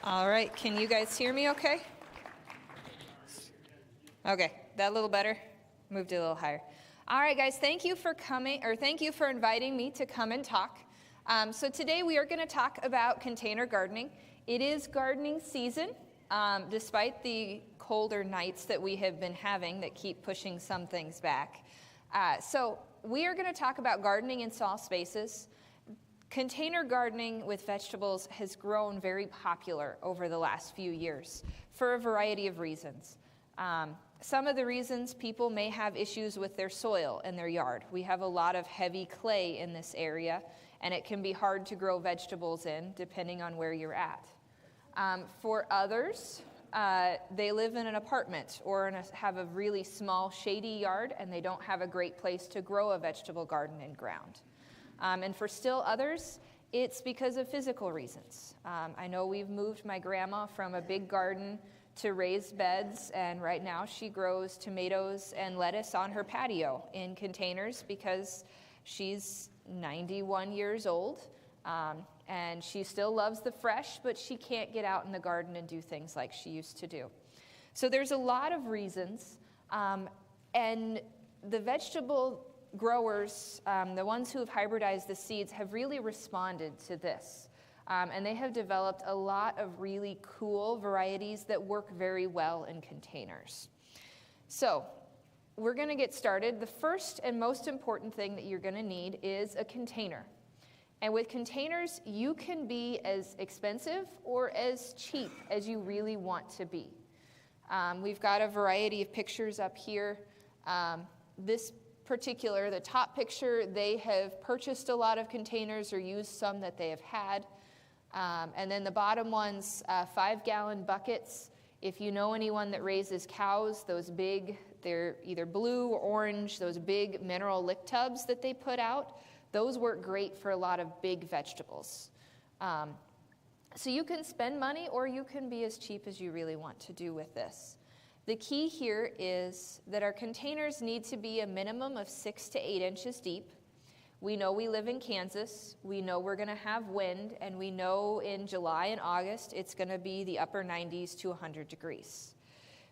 All right, can you guys hear me okay? Okay, that a little better? Moved it a little higher. All right, guys, thank you for inviting me to come and talk. So today we are going to talk about container gardening. It is gardening season, despite the colder nights that we have been having that keep pushing some things back. So we are going to talk about gardening in small spaces. Container gardening with vegetables has grown very popular over the last few years for a variety of reasons. Some of the reasons, people may have issues with their soil in their yard. We have a lot of heavy clay in this area, and it can be hard to grow vegetables in, depending on where you're at. For others, they live in an apartment or have a really small, shady yard, and they don't have a great place to grow a vegetable garden in ground. And for still others, it's because of physical reasons. I know we've moved my grandma from a big garden to raised beds, and right now she grows tomatoes and lettuce on her patio in containers because she's 91 years old, and she still loves the fresh, but she can't get out in the garden and do things like she used to do. So there's a lot of reasons, and the vegetable growers, the ones who have hybridized the seeds, have really responded to this. And they have developed a lot of really cool varieties that work very well in containers. So we're going to get started. The first and most important thing that you're going to need is a container. And with containers, you can be as expensive or as cheap as you really want to be. We've got a variety of pictures up here. This particular, the top picture, they have purchased a lot of containers or used some that they have had. And then the bottom ones, 5-gallon buckets. If you know anyone that raises cows, those big, they're either blue or orange, those big mineral lick tubs that they put out, those work great for a lot of big vegetables. So you can spend money or you can be as cheap as you really want to do with this. The key here is that our containers need to be a minimum of 6 to 8 inches deep. We know we live in Kansas, we know we're going to have wind, and we know in July and August it's going to be the upper 90s to 100 degrees.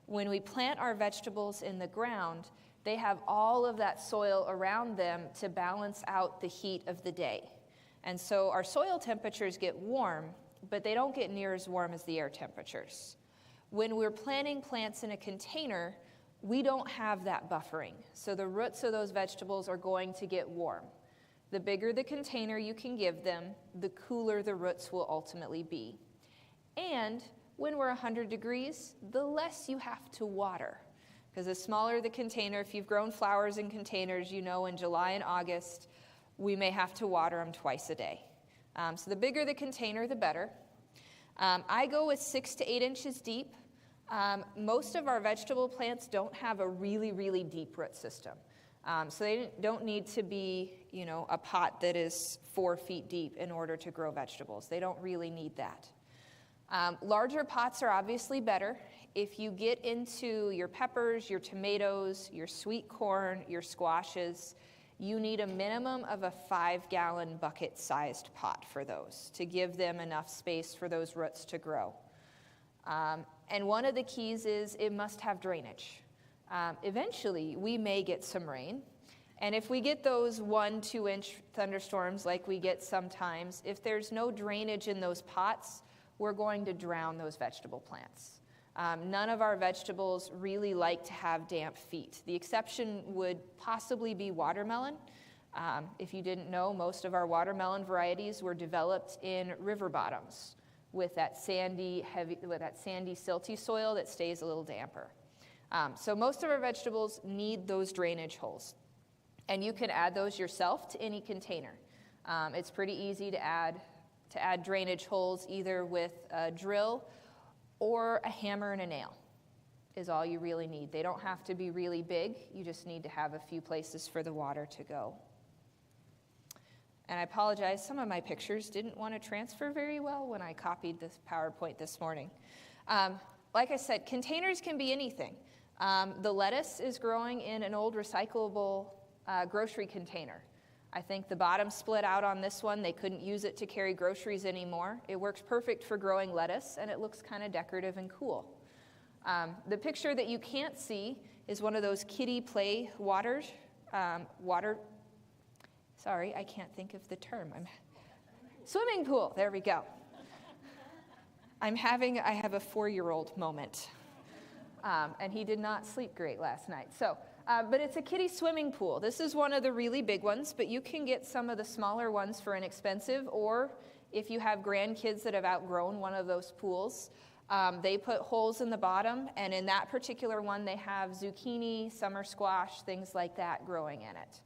When we plant our vegetables in the ground, they have all of that soil around them to balance out the heat of the day. And so our soil temperatures get warm, but they don't get near as warm as the air temperatures. When we're planting plants in a container, we don't have that buffering. So the roots of those vegetables are going to get warm. The bigger the container you can give them, the cooler the roots will ultimately be. And when we're 100 degrees, the less you have to water. Because the smaller the container, if you've grown flowers in containers, you know in July and August, we may have to water them twice a day. So the bigger the container, the better. I go with 6 to 8 inches deep. Most of our vegetable plants don't have a really, really deep root system. So they don't need to be, a pot that is 4 feet deep in order to grow vegetables. They don't really need that. Larger pots are obviously better. If you get into your peppers, your tomatoes, your sweet corn, your squashes, you need a minimum of a 5-gallon bucket-sized pot for those to give them enough space for those roots to grow. And one of the keys is it must have drainage. Eventually, we may get some rain. And if we get those 1-2 inch thunderstorms like we get sometimes, if there's no drainage in those pots, we're going to drown those vegetable plants. None of our vegetables really like to have damp feet. The exception would possibly be watermelon. If you didn't know, most of our watermelon varieties were developed in river bottoms with that sandy, silty soil that stays a little damper. So most of our vegetables need those drainage holes. And you can add those yourself to any container. It's pretty easy to add drainage holes either with a drill or a hammer and a nail is all you really need. They don't have to be really big. You just need to have a few places for the water to go. And I apologize, some of my pictures didn't want to transfer very well when I copied this PowerPoint this morning. Like I said, containers can be anything. The lettuce is growing in an old recyclable grocery container. I think the bottom split out on this one. They couldn't use it to carry groceries anymore. It works perfect for growing lettuce, and it looks kind of decorative and cool. The picture that you can't see is one of those kiddie play sorry, I can't think of the term. Swimming pool, there we go. I have a 4-year-old moment. And he did not sleep great last night. But it's a kiddie swimming pool. This is one of the really big ones, but you can get some of the smaller ones for inexpensive, or if you have grandkids that have outgrown one of those pools, they put holes in the bottom, and in that particular one, they have zucchini, summer squash, things like that growing in it.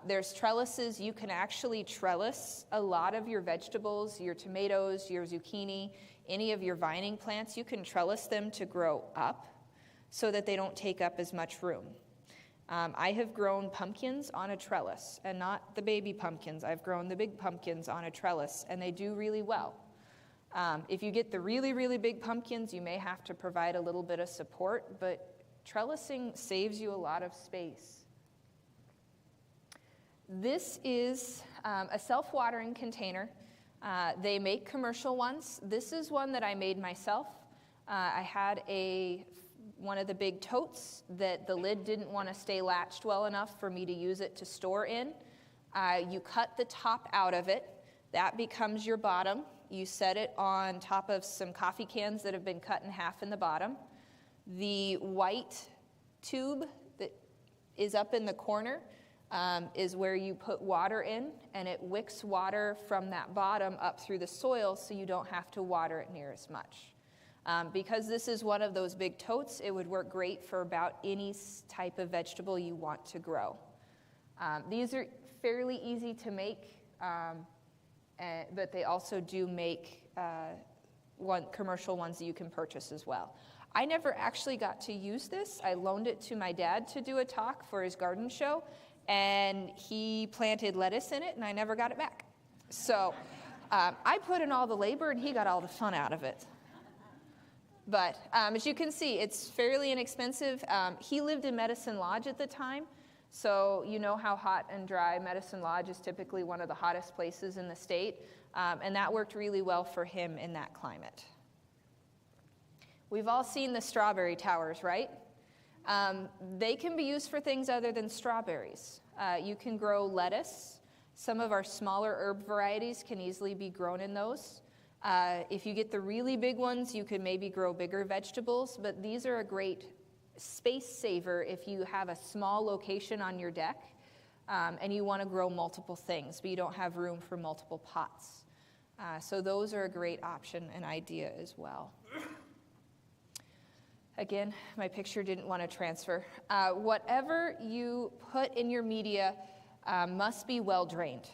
There's trellises. You can actually trellis a lot of your vegetables, your tomatoes, your zucchini, any of your vining plants. You can trellis them to grow up so that they don't take up as much room. I have grown pumpkins on a trellis, and not the baby pumpkins. I've grown the big pumpkins on a trellis, and they do really well. If you get the really, really big pumpkins, you may have to provide a little bit of support, but trellising saves you a lot of space. This is a self-watering container. They make commercial ones. This is one that I made myself. I had one of the big totes that the lid didn't want to stay latched well enough for me to use it to store in. You cut the top out of it. That becomes your bottom. You set it on top of some coffee cans that have been cut in half in the bottom. The white tube that is up in the corner is where you put water in, and it wicks water from that bottom up through the soil so you don't have to water it near as much. Because this is one of those big totes, it would work great for about any type of vegetable you want to grow. These are fairly easy to make, but they also do make commercial ones that you can purchase as well. I never actually got to use this. I loaned it to my dad to do a talk for his garden show, and he planted lettuce in it, and I never got it back. So I put in all the labor, and he got all the fun out of it. But as you can see, it's fairly inexpensive. He lived in Medicine Lodge at the time, so you know how hot and dry Medicine Lodge is typically one of the hottest places in the state, and that worked really well for him in that climate. We've all seen the strawberry towers, right? They can be used for things other than strawberries. You can grow lettuce. Some of our smaller herb varieties can easily be grown in those. If you get the really big ones, you could maybe grow bigger vegetables, but these are a great space saver if you have a small location on your deck and you want to grow multiple things, but you don't have room for multiple pots. So those are a great option and idea as well. Again, my picture didn't want to transfer. Whatever you put in your media must be well drained,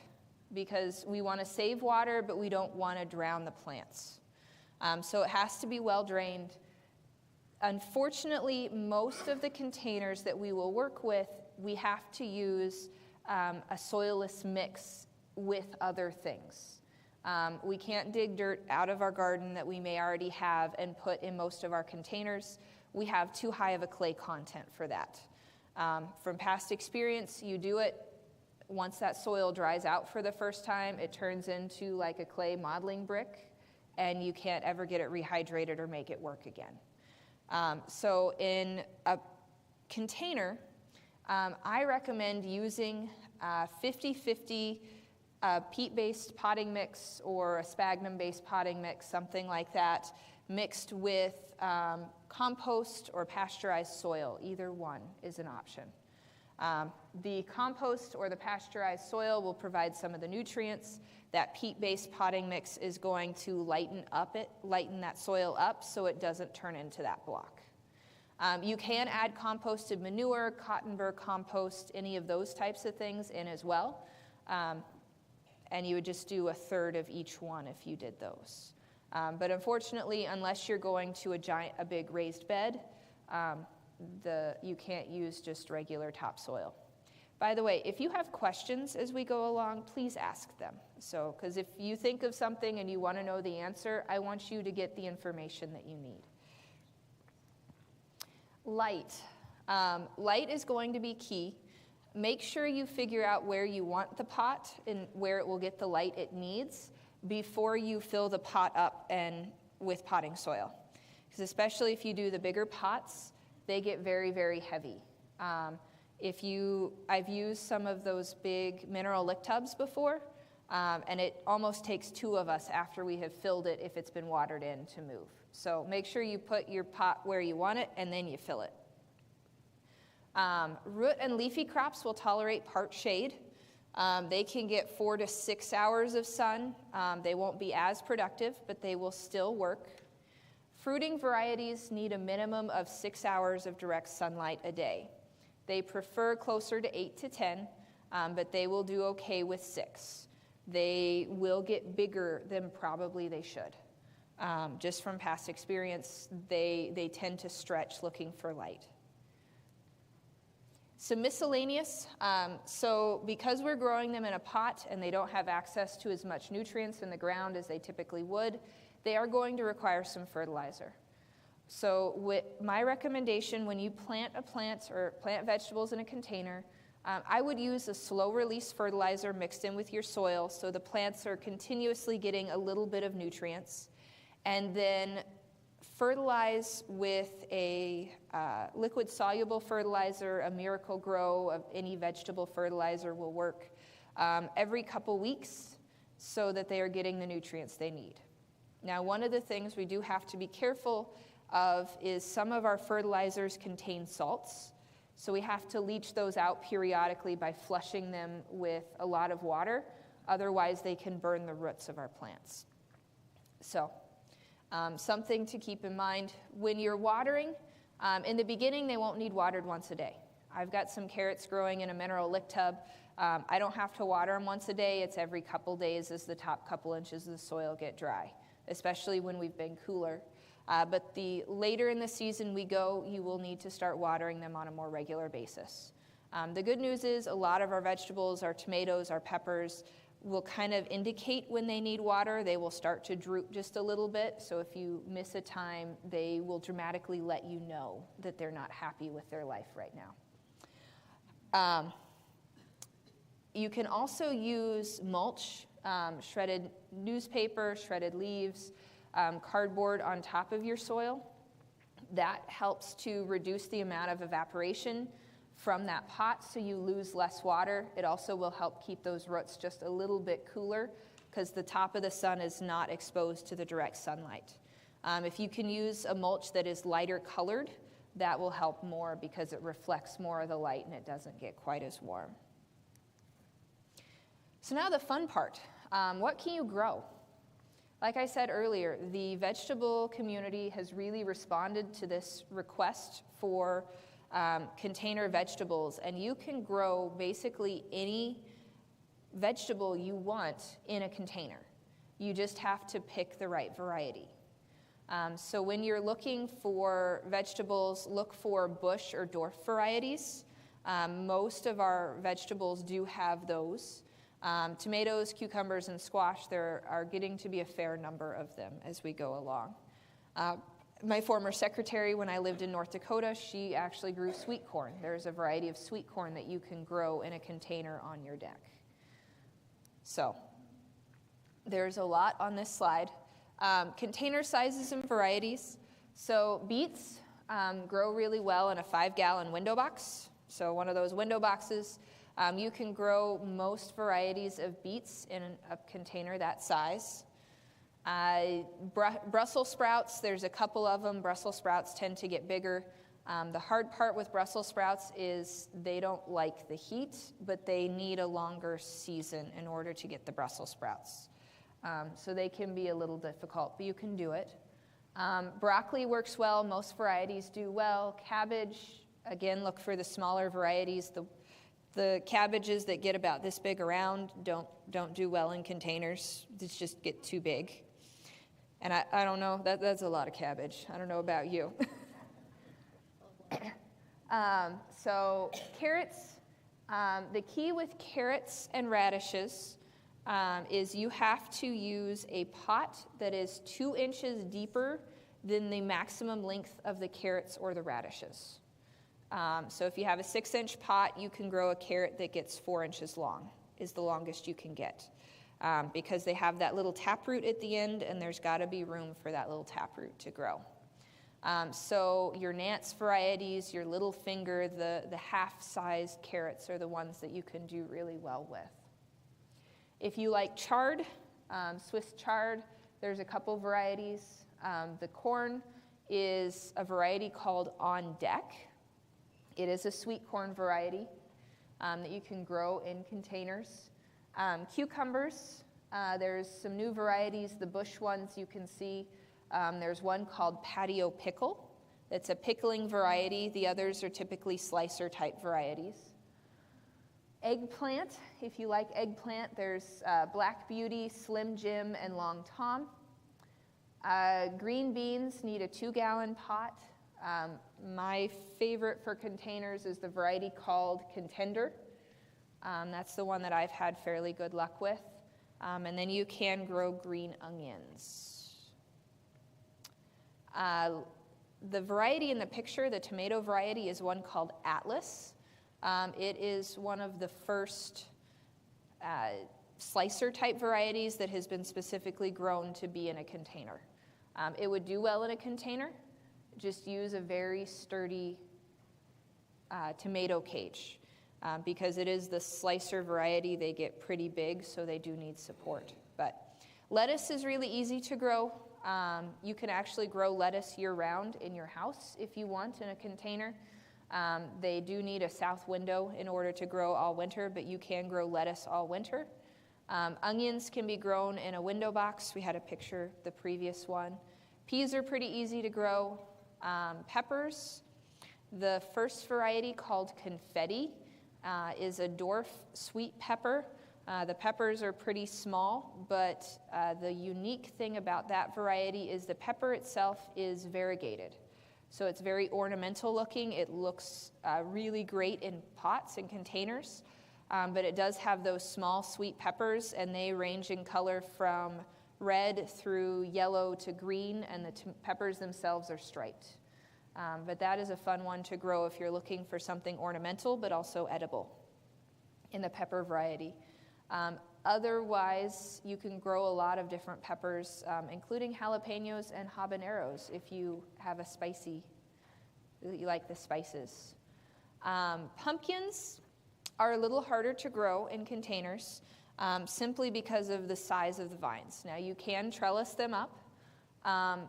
because we want to save water, but we don't want to drown the plants. So it has to be well drained. Unfortunately, most of the containers that we will work with, we have to use a soilless mix with other things. We can't dig dirt out of our garden that we may already have and put in most of our containers. We have too high of a clay content for that. From past experience, you do it. Once that soil dries out for the first time, it turns into like a clay modeling brick, and you can't ever get it rehydrated or make it work again. So in a container, I recommend using 50-50 peat-based potting mix or a sphagnum-based potting mix, something like that, mixed with compost or pasteurized soil. Either one is an option. The compost or the pasteurized soil will provide some of the nutrients. That peat-based potting mix is going to lighten that soil up so it doesn't turn into that block. You can add composted manure, cotton burr compost, any of those types of things in as well. And you would just do a third of each one if you did those. But unfortunately, unless you're going to a big raised bed, you can't use just regular topsoil. By the way, if you have questions as we go along, please ask them. Because if you think of something and you want to know the answer, I want you to get the information that you need. Light. Light is going to be key. Make sure you figure out where you want the pot and where it will get the light it needs before you fill the pot up and with potting soil. Because especially if you do the bigger pots, they get very, very heavy. I've used some of those big mineral lick tubs before, and it almost takes two of us after we have filled it if it's been watered in to move. So make sure you put your pot where you want it and then you fill it. Root and leafy crops will tolerate part shade. They can get 4 to 6 hours of sun. They won't be as productive, but they will still work. Fruiting varieties need a minimum of 6 hours of direct sunlight a day. They prefer closer to 8 to 10, but they will do okay with 6. They will get bigger than probably they should. Just from past experience, they tend to stretch looking for light. Some miscellaneous, so because we're growing them in a pot and they don't have access to as much nutrients in the ground as they typically would, they are going to require some fertilizer. So my recommendation when you plant a plant or plant vegetables in a container, I would use a slow release fertilizer mixed in with your soil so the plants are continuously getting a little bit of nutrients, and then fertilize with a liquid soluble fertilizer, a Miracle Grow, of any vegetable fertilizer will work every couple weeks so that they are getting the nutrients they need. Now, one of the things we do have to be careful of is some of our fertilizers contain salts, so we have to leach those out periodically by flushing them with a lot of water. Otherwise, they can burn the roots of our plants. So, something to keep in mind when you're watering. In the beginning, they won't need watered once a day. I've got some carrots growing in a mineral lick tub. I don't have to water them once a day. It's every couple days as the top couple inches of the soil get dry, especially when we've been cooler. But the later in the season we go, you will need to start watering them on a more regular basis. The good news is a lot of our vegetables, our tomatoes, our peppers, will kind of indicate when they need water. They will start to droop just a little bit. So if you miss a time, they will dramatically let you know that they're not happy with their life right now. You can also use mulch, shredded newspaper, shredded leaves, cardboard on top of your soil. That helps to reduce the amount of evaporation from that pot so you lose less water. It also will help keep those roots just a little bit cooler because the top of the sun is not exposed to the direct sunlight. If you can use a mulch that is lighter colored, that will help more because it reflects more of the light and it doesn't get quite as warm. So now the fun part. What can you grow? Like I said earlier, the vegetable community has really responded to this request for container vegetables, and you can grow basically any vegetable you want in a container. You just have to pick the right variety. So when you're looking for vegetables, look for bush or dwarf varieties. Most of our vegetables do have those. Tomatoes, cucumbers, and squash, there are getting to be a fair number of them as we go along. My former secretary, when I lived in North Dakota, she actually grew sweet corn. There's a variety of sweet corn that you can grow in a container on your deck. So there's a lot on this slide. Container sizes and varieties. So beets grow really well in a 5-gallon window box. So one of those window boxes. You can grow most varieties of beets in a container that size. Brussels sprouts, there's a couple of them. Brussels sprouts tend to get bigger. The hard part with Brussels sprouts is they don't like the heat, but they need a longer season in order to get the Brussels sprouts. So they can be a little difficult, but you can do it. Broccoli works well. Most varieties do well. Cabbage, again, look for the smaller varieties. The cabbages that get about this big around don't do well in containers. They just get too big. And I don't know, that's a lot of cabbage. I don't know about you. So carrots, the key with carrots and radishes is you have to use a pot that is 2 inches deeper than the maximum length of the carrots or the radishes. So if you have a 6-inch pot, you can grow a carrot that gets 4 inches long, is the longest you can get. Because they have that little taproot at the end, and there's got to be room for that little taproot to grow. So your Nance varieties, your little finger, the half-sized carrots are the ones that you can do really well with. If you like chard, Swiss chard, there's a couple varieties. The corn is a variety called On Deck. It is a sweet corn variety that you can grow in containers. Cucumbers, there's some new varieties. The bush ones you can see. There's one called Patio Pickle. It's a pickling variety. The others are typically slicer type varieties. Eggplant, if you like eggplant, there's Black Beauty, Slim Jim, and Long Tom. Green beans need a 2-gallon pot. My favorite for containers is the variety called Contender. That's the one that I've had fairly good luck with. And then you can grow green onions. The variety in the picture, the tomato variety, is one called Atlas. It is one of the first slicer type varieties that has been specifically grown to be in a container. It would do well in a container. Just use a very sturdy tomato cage. Because it is the slicer variety, they get pretty big, so they do need support. But lettuce is really easy to grow. You can actually grow lettuce year-round in your house if you want in a container. They do need a south window in order to grow all winter, but you can grow lettuce all winter. Onions can be grown in a window box. We had a picture, the previous one. Peas are pretty easy to grow. Peppers, the first variety called Confetti, is a dwarf sweet pepper. The peppers are pretty small, but the unique thing about that variety is the pepper itself is variegated. So it's very ornamental looking. It looks really great in pots and containers, but it does have those small sweet peppers, and they range in color from red through yellow to green, and the peppers themselves are striped. But that is a fun one to grow if you're looking for something ornamental but also edible in the pepper variety. Otherwise, you can grow a lot of different peppers, including jalapenos and habaneros if you have a spicy, you like the spices. Pumpkins are a little harder to grow in containers simply because of the size of the vines. Now, you can trellis them up.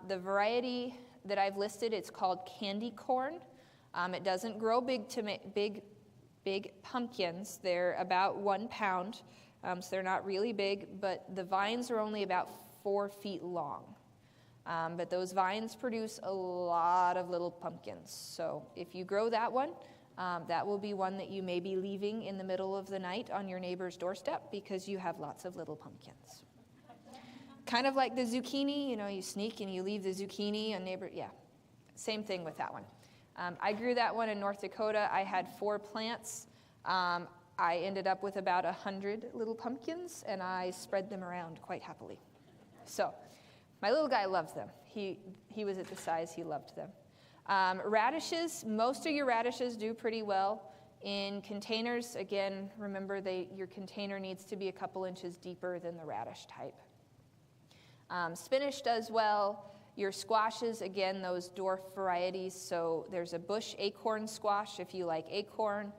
The variety that I've listed, it's called candy corn. It doesn't grow big pumpkins. They're about 1 pound, so they're not really big, but the vines are only about 4 feet long. But those vines produce a lot of little pumpkins. So if you grow that one, that will be one that you may be leaving in the middle of the night on your neighbor's doorstep because you have lots of little pumpkins. Kind of like the zucchini, you know, you sneak and you leave the zucchini on neighbor, yeah, same thing with that one. I grew that one in North Dakota. I had 4 plants. I ended up with about 100 little pumpkins, and I spread them around quite happily. So my little guy loves them. He was at the size he loved them. Radishes, most of your radishes do pretty well. In containers, again, remember your container needs to be a couple inches deeper than the radish type. Spinach does well. Your squashes, again, those dwarf varieties. So there's a bush acorn squash if you like acorn.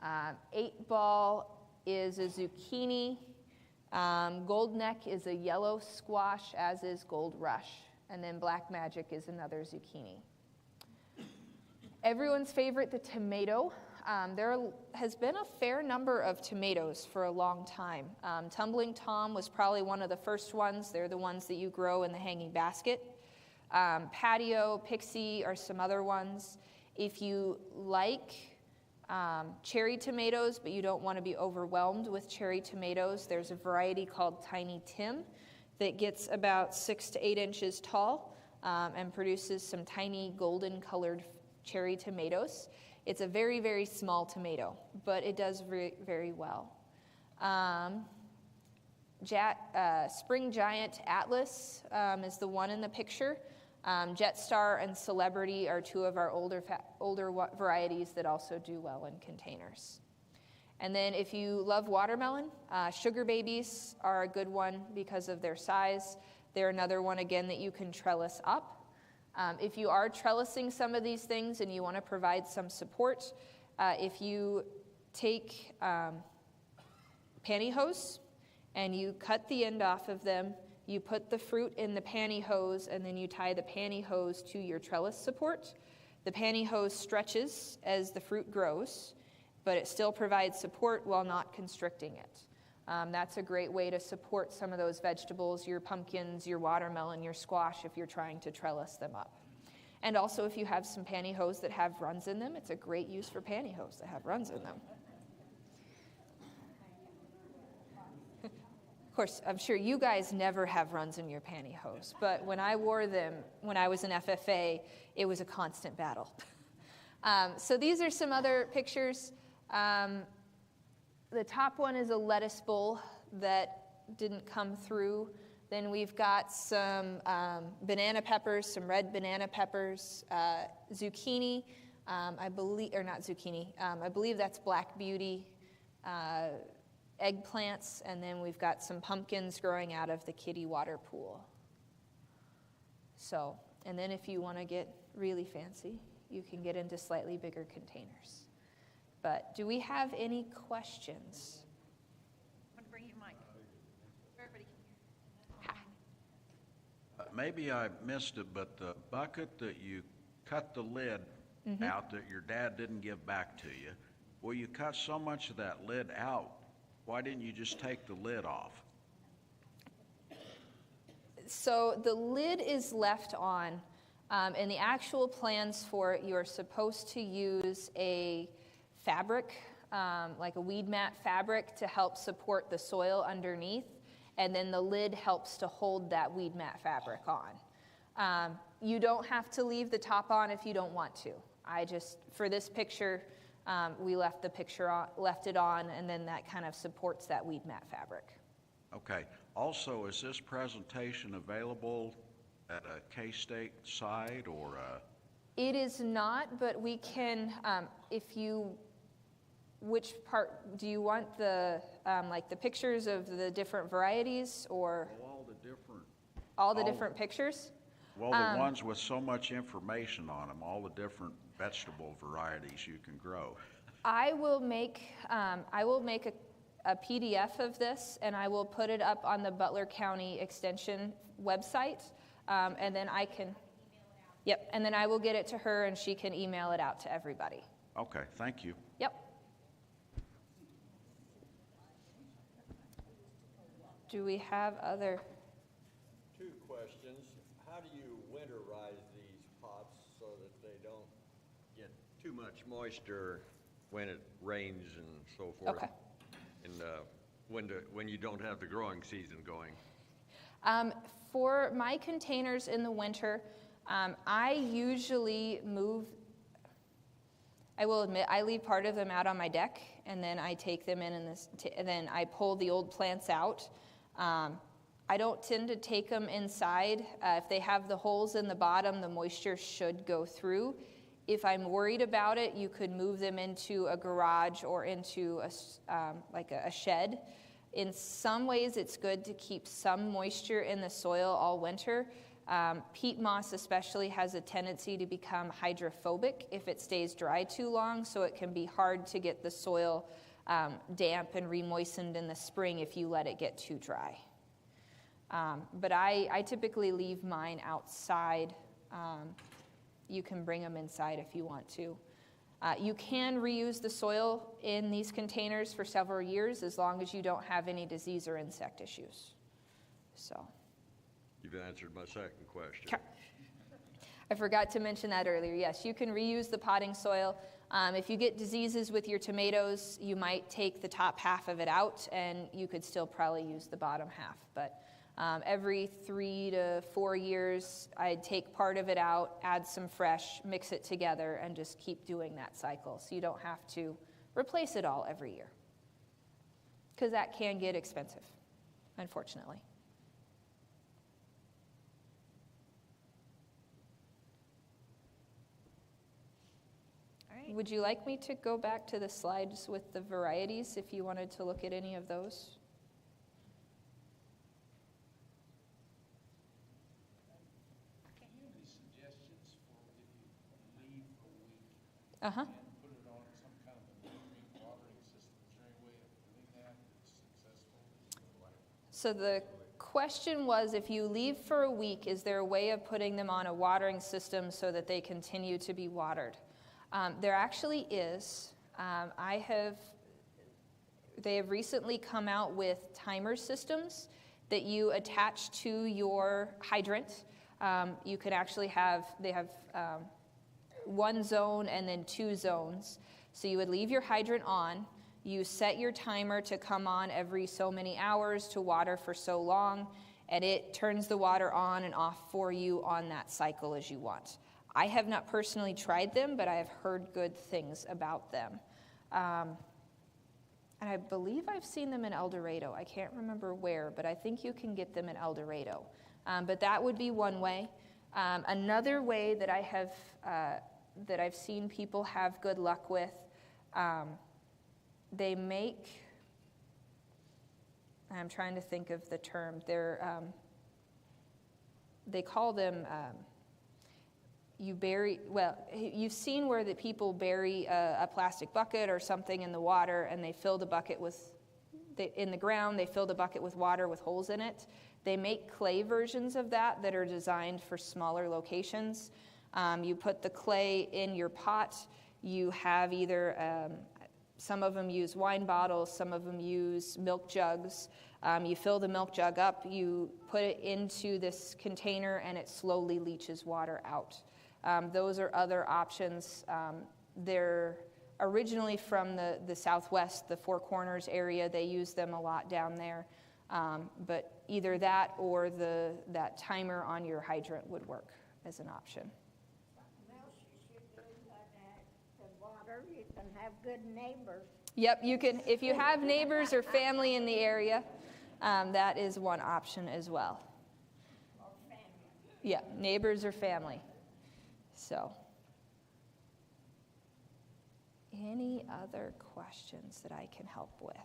8-ball is a zucchini. Gold neck is a yellow squash, as is gold rush. And then black magic is another zucchini. Everyone's favorite, the tomato. There has been a fair number of tomatoes for a long time. Tumbling Tom was probably one of the first ones. They're the ones that you grow in the hanging basket. Patio, Pixie are some other ones. If you like cherry tomatoes, but you don't want to be overwhelmed with cherry tomatoes, there's a variety called Tiny Tim that gets about 6 to 8 inches tall and produces some tiny golden colored cherry tomatoes. It's a very, very small tomato, but it does very, very well. Spring Giant Atlas is the one in the picture. Jetstar and Celebrity are two of our older varieties that also do well in containers. And then if you love watermelon, Sugar Babies are a good one because of their size. They're another one, again, that you can trellis up. If you are trellising some of these things and you want to provide some support, if you take pantyhose and you cut the end off of them, you put the fruit in the pantyhose, and then you tie the pantyhose to your trellis support. The pantyhose stretches as the fruit grows, but it still provides support while not constricting it. That's a great way to support some of those vegetables, your pumpkins, your watermelon, your squash, if you're trying to trellis them up. And also, if you have some pantyhose that have runs in them, it's a great use for pantyhose that have runs in them. Of course, I'm sure you guys never have runs in your pantyhose, but when I wore them when I was in FFA, it was a constant battle. So these are some other pictures. The top one is a lettuce bowl that didn't come through. Then we've got some banana peppers, some red banana peppers, zucchini, I believe that's Black Beauty, eggplants, and then we've got some pumpkins growing out of the kiddie water pool. So, and then if you want to get really fancy, you can get into slightly bigger containers. But do we have any questions? I'm going to bring you a mic. Everybody can hear. Maybe I missed it, but the bucket that you cut the lid out that your dad didn't give back to you, well, you cut so much of that lid out. Why didn't you just take the lid off? So the lid is left on, and the actual plans for it, you're supposed to use a fabric, like a weed mat fabric, to help support the soil underneath, and then the lid helps to hold that weed mat fabric on. You don't have to leave the top on if you don't want to. For this picture, we left it on, and then that kind of supports that weed mat fabric. Okay. Also, is this presentation available at a K-State site or It is not, but we can, which part, do you want the, like the pictures of the different varieties, or? All the different pictures? Well, the ones with so much information on them, all the different vegetable varieties you can grow. I will make a PDF of this, and I will put it up on the Butler County Extension website, and then I can, and then I will get it to her, and she can email it out to everybody. Okay, thank you. Yep. Do we have other? Two questions. How do you winterize these pots so that they don't get too much moisture when it rains and so forth? Okay. And when you don't have the growing season going? For my containers in the winter, I usually I will admit, I leave part of them out on my deck, and then I take them in, and then I pull the old plants out. I don't tend to take them inside. If they have the holes in the bottom, the moisture should go through. If I'm worried about it, you could move them into a garage or into a shed. In some ways, it's good to keep some moisture in the soil all winter. Peat moss especially has a tendency to become hydrophobic if it stays dry too long, so it can be hard to get the soil damp and re-moistened in the spring if you let it get too dry. But I typically leave mine outside. You can bring them inside if you want to. You can reuse the soil in these containers for several years as long as you don't have any disease or insect issues. So. You've answered my second question. Okay. I forgot to mention that earlier. Yes, you can reuse the potting soil. If you get diseases with your tomatoes, you might take the top half of it out, and you could still probably use the bottom half. But every 3 to 4 years, I'd take part of it out, add some fresh, mix it together, and just keep doing that cycle. So you don't have to replace it all every year, because that can get expensive, unfortunately. Would you like me to go back to the slides with the varieties if you wanted to look at any of those? Uh-huh. So the question was, if you leave for a week, is there a way of putting them on a watering system so that they continue to be watered? There actually is. They have recently come out with timer systems that you attach to your hydrant. You could actually they have one zone and then 2 zones. So you would leave your hydrant on. You set your timer to come on every so many hours to water for so long, and it turns the water on and off for you on that cycle as you want. I have not personally tried them, but I have heard good things about them. And I believe I've seen them in El Dorado. I can't remember where, but I think you can get them in El Dorado. But that would be one way. Another way that I've seen people have good luck with, they make, I'm trying to think of the term, they call them, you've seen where the people bury a plastic bucket or something in the water, and they fill the bucket in the ground, they fill the bucket with water with holes in it. They make clay versions of that are designed for smaller locations. You put the clay in your pot. You have either, some of them use wine bottles, some of them use milk jugs. You fill the milk jug up, you put it into this container, and it slowly leaches water out. Those are other options. They're originally from the Southwest, the Four Corners area. They use them a lot down there. But either that or that timer on your hydrant would work as an option. You can have good neighbors. Yep, you can. If you have neighbors or family in the area, that is one option as well. Or family. Yeah, neighbors or family. So, any other questions that I can help with?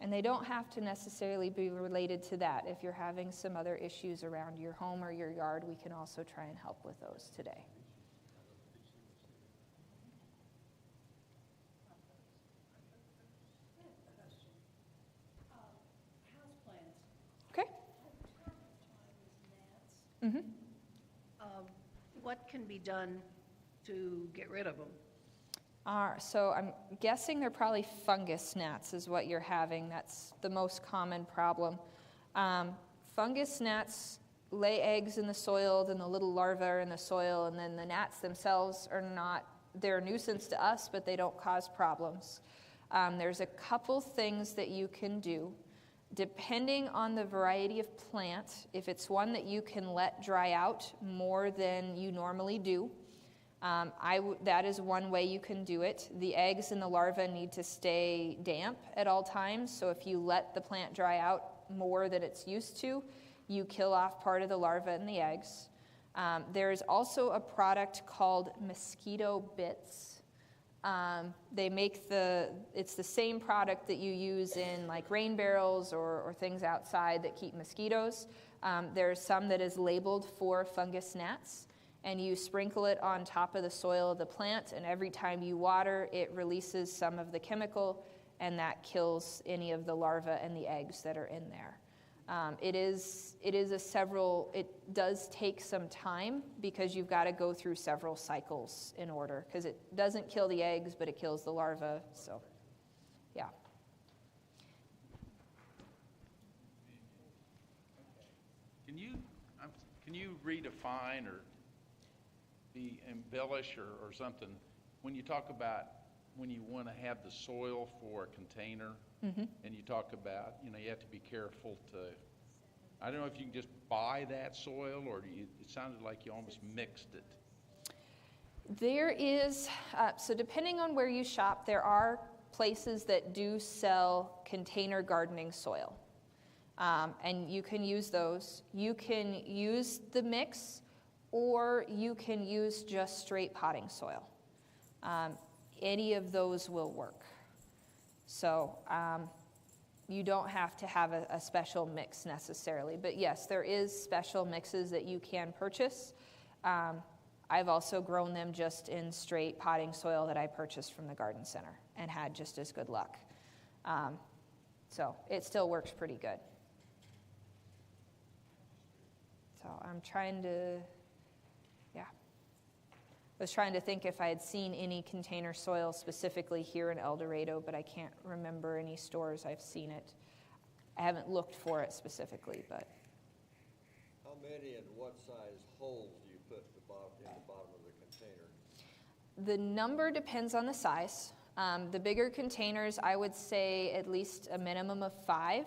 And they don't have to necessarily be related to that. If you're having some other issues around your home or your yard, we can also try and help with those today. Mm-hmm. What can be done to get rid of them? So I'm guessing they're probably fungus gnats is what you're having. That's the most common problem. Fungus gnats lay eggs in the soil, then the little larvae are in the soil, and then the gnats themselves they're a nuisance to us, but they don't cause problems. There's a couple things that you can do. Depending on the variety of plant, if it's one that you can let dry out more than you normally do, that is one way you can do it. The eggs and the larvae need to stay damp at all times, so if you let the plant dry out more than it's used to, you kill off part of the larvae and the eggs. There is also a product called mosquito bits. They make it's the same product that you use in like rain barrels or things outside that keep mosquitoes. There's some that is labeled for fungus gnats, and you sprinkle it on top of the soil of the plant, and every time you water, it releases some of the chemical, and that kills any of the larvae and the eggs that are in there. It does take some time because you've got to go through several cycles in order, because it doesn't kill the eggs, but it kills the larvae, so, yeah. Can you redefine or embellish or something when you talk about when you want to have the soil for a container, mm-hmm. and you talk about, you have to be careful to, I don't know if you can just buy that soil, or it sounded like you almost mixed it. There is, so depending on where you shop, there are places that do sell container gardening soil. And you can use those. You can use the mix, or you can use just straight potting soil. Any of those will work. So you don't have to have a special mix necessarily. But yes, there is special mixes that you can purchase. I've also grown them just in straight potting soil that I purchased from the garden center and had just as good luck. So it still works pretty good. So I'm trying to, I was trying to think if I had seen any container soil specifically here in El Dorado, but I can't remember any stores I've seen it. I haven't looked for it specifically, but. How many and what size holes do you put in the bottom of the container? The number depends on the size. The bigger containers, I would say at least a minimum of 5.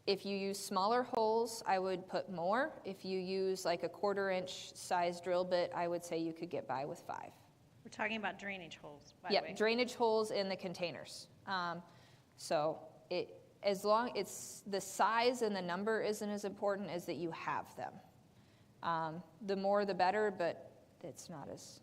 If you use smaller holes, I would put more. If you use like a 1/4-inch size drill bit, I would say you could get by with 5. We're talking about drainage holes, by the way. Yeah, drainage holes in the containers. So as long it's the size and the number isn't as important as that you have them. The more the better, but it's not as.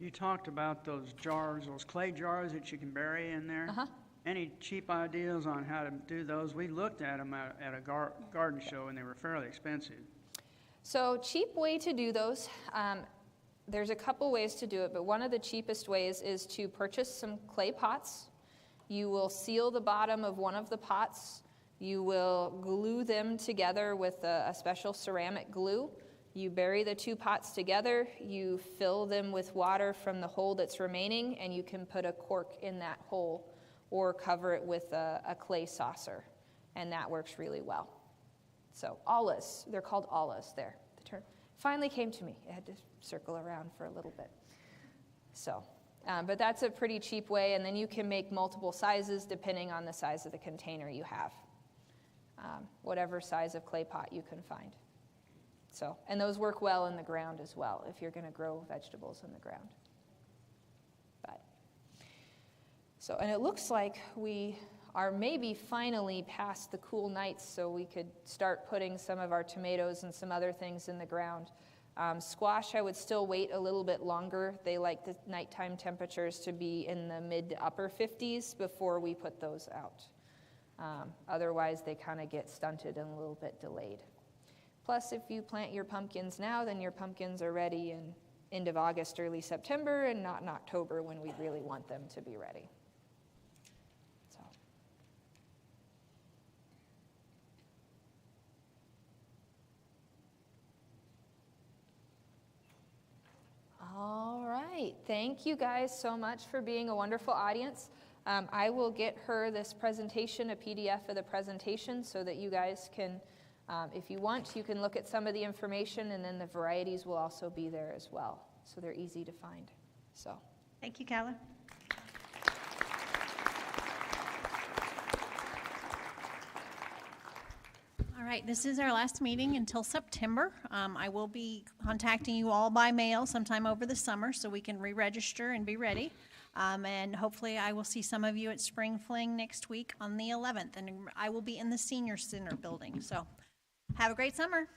You talked about those jars, those clay jars that you can bury in there. Uh-huh. Any cheap ideas on how to do those? We looked at them at a garden show, and they were fairly expensive. So cheap way to do those, there's a couple ways to do it, but one of the cheapest ways is to purchase some clay pots. You will seal the bottom of one of the pots. You will glue them together with a special ceramic glue. You bury the 2 pots together, you fill them with water from the hole that's remaining, and you can put a cork in that hole or cover it with a clay saucer, and that works really well. So ollas, they're called ollas there. The term finally came to me. I had to circle around for a little bit. So, but that's a pretty cheap way, and then you can make multiple sizes depending on the size of the container you have. Whatever size of clay pot you can find. So, and those work well in the ground as well if you're going to grow vegetables in the ground. So, and it looks like we are maybe finally past the cool nights, so we could start putting some of our tomatoes and some other things in the ground. Squash, I would still wait a little bit longer. They like the nighttime temperatures to be in the mid to upper 50s before we put those out. Otherwise, they kind of get stunted and a little bit delayed. Plus, if you plant your pumpkins now, then your pumpkins are ready in end of August, early September, and not in October when we really want them to be ready. So. All right. Thank you guys so much for being a wonderful audience. I will get her this presentation, a PDF of the presentation, so that you guys can, if you want, you can look at some of the information, and then the varieties will also be there as well. So they're easy to find. So, thank you, Calla. All right, this is our last meeting until September. I will be contacting you all by mail sometime over the summer so we can re-register and be ready. And hopefully I will see some of you at Spring Fling next week on the 11th, and I will be in the Senior Center building. So have a great summer.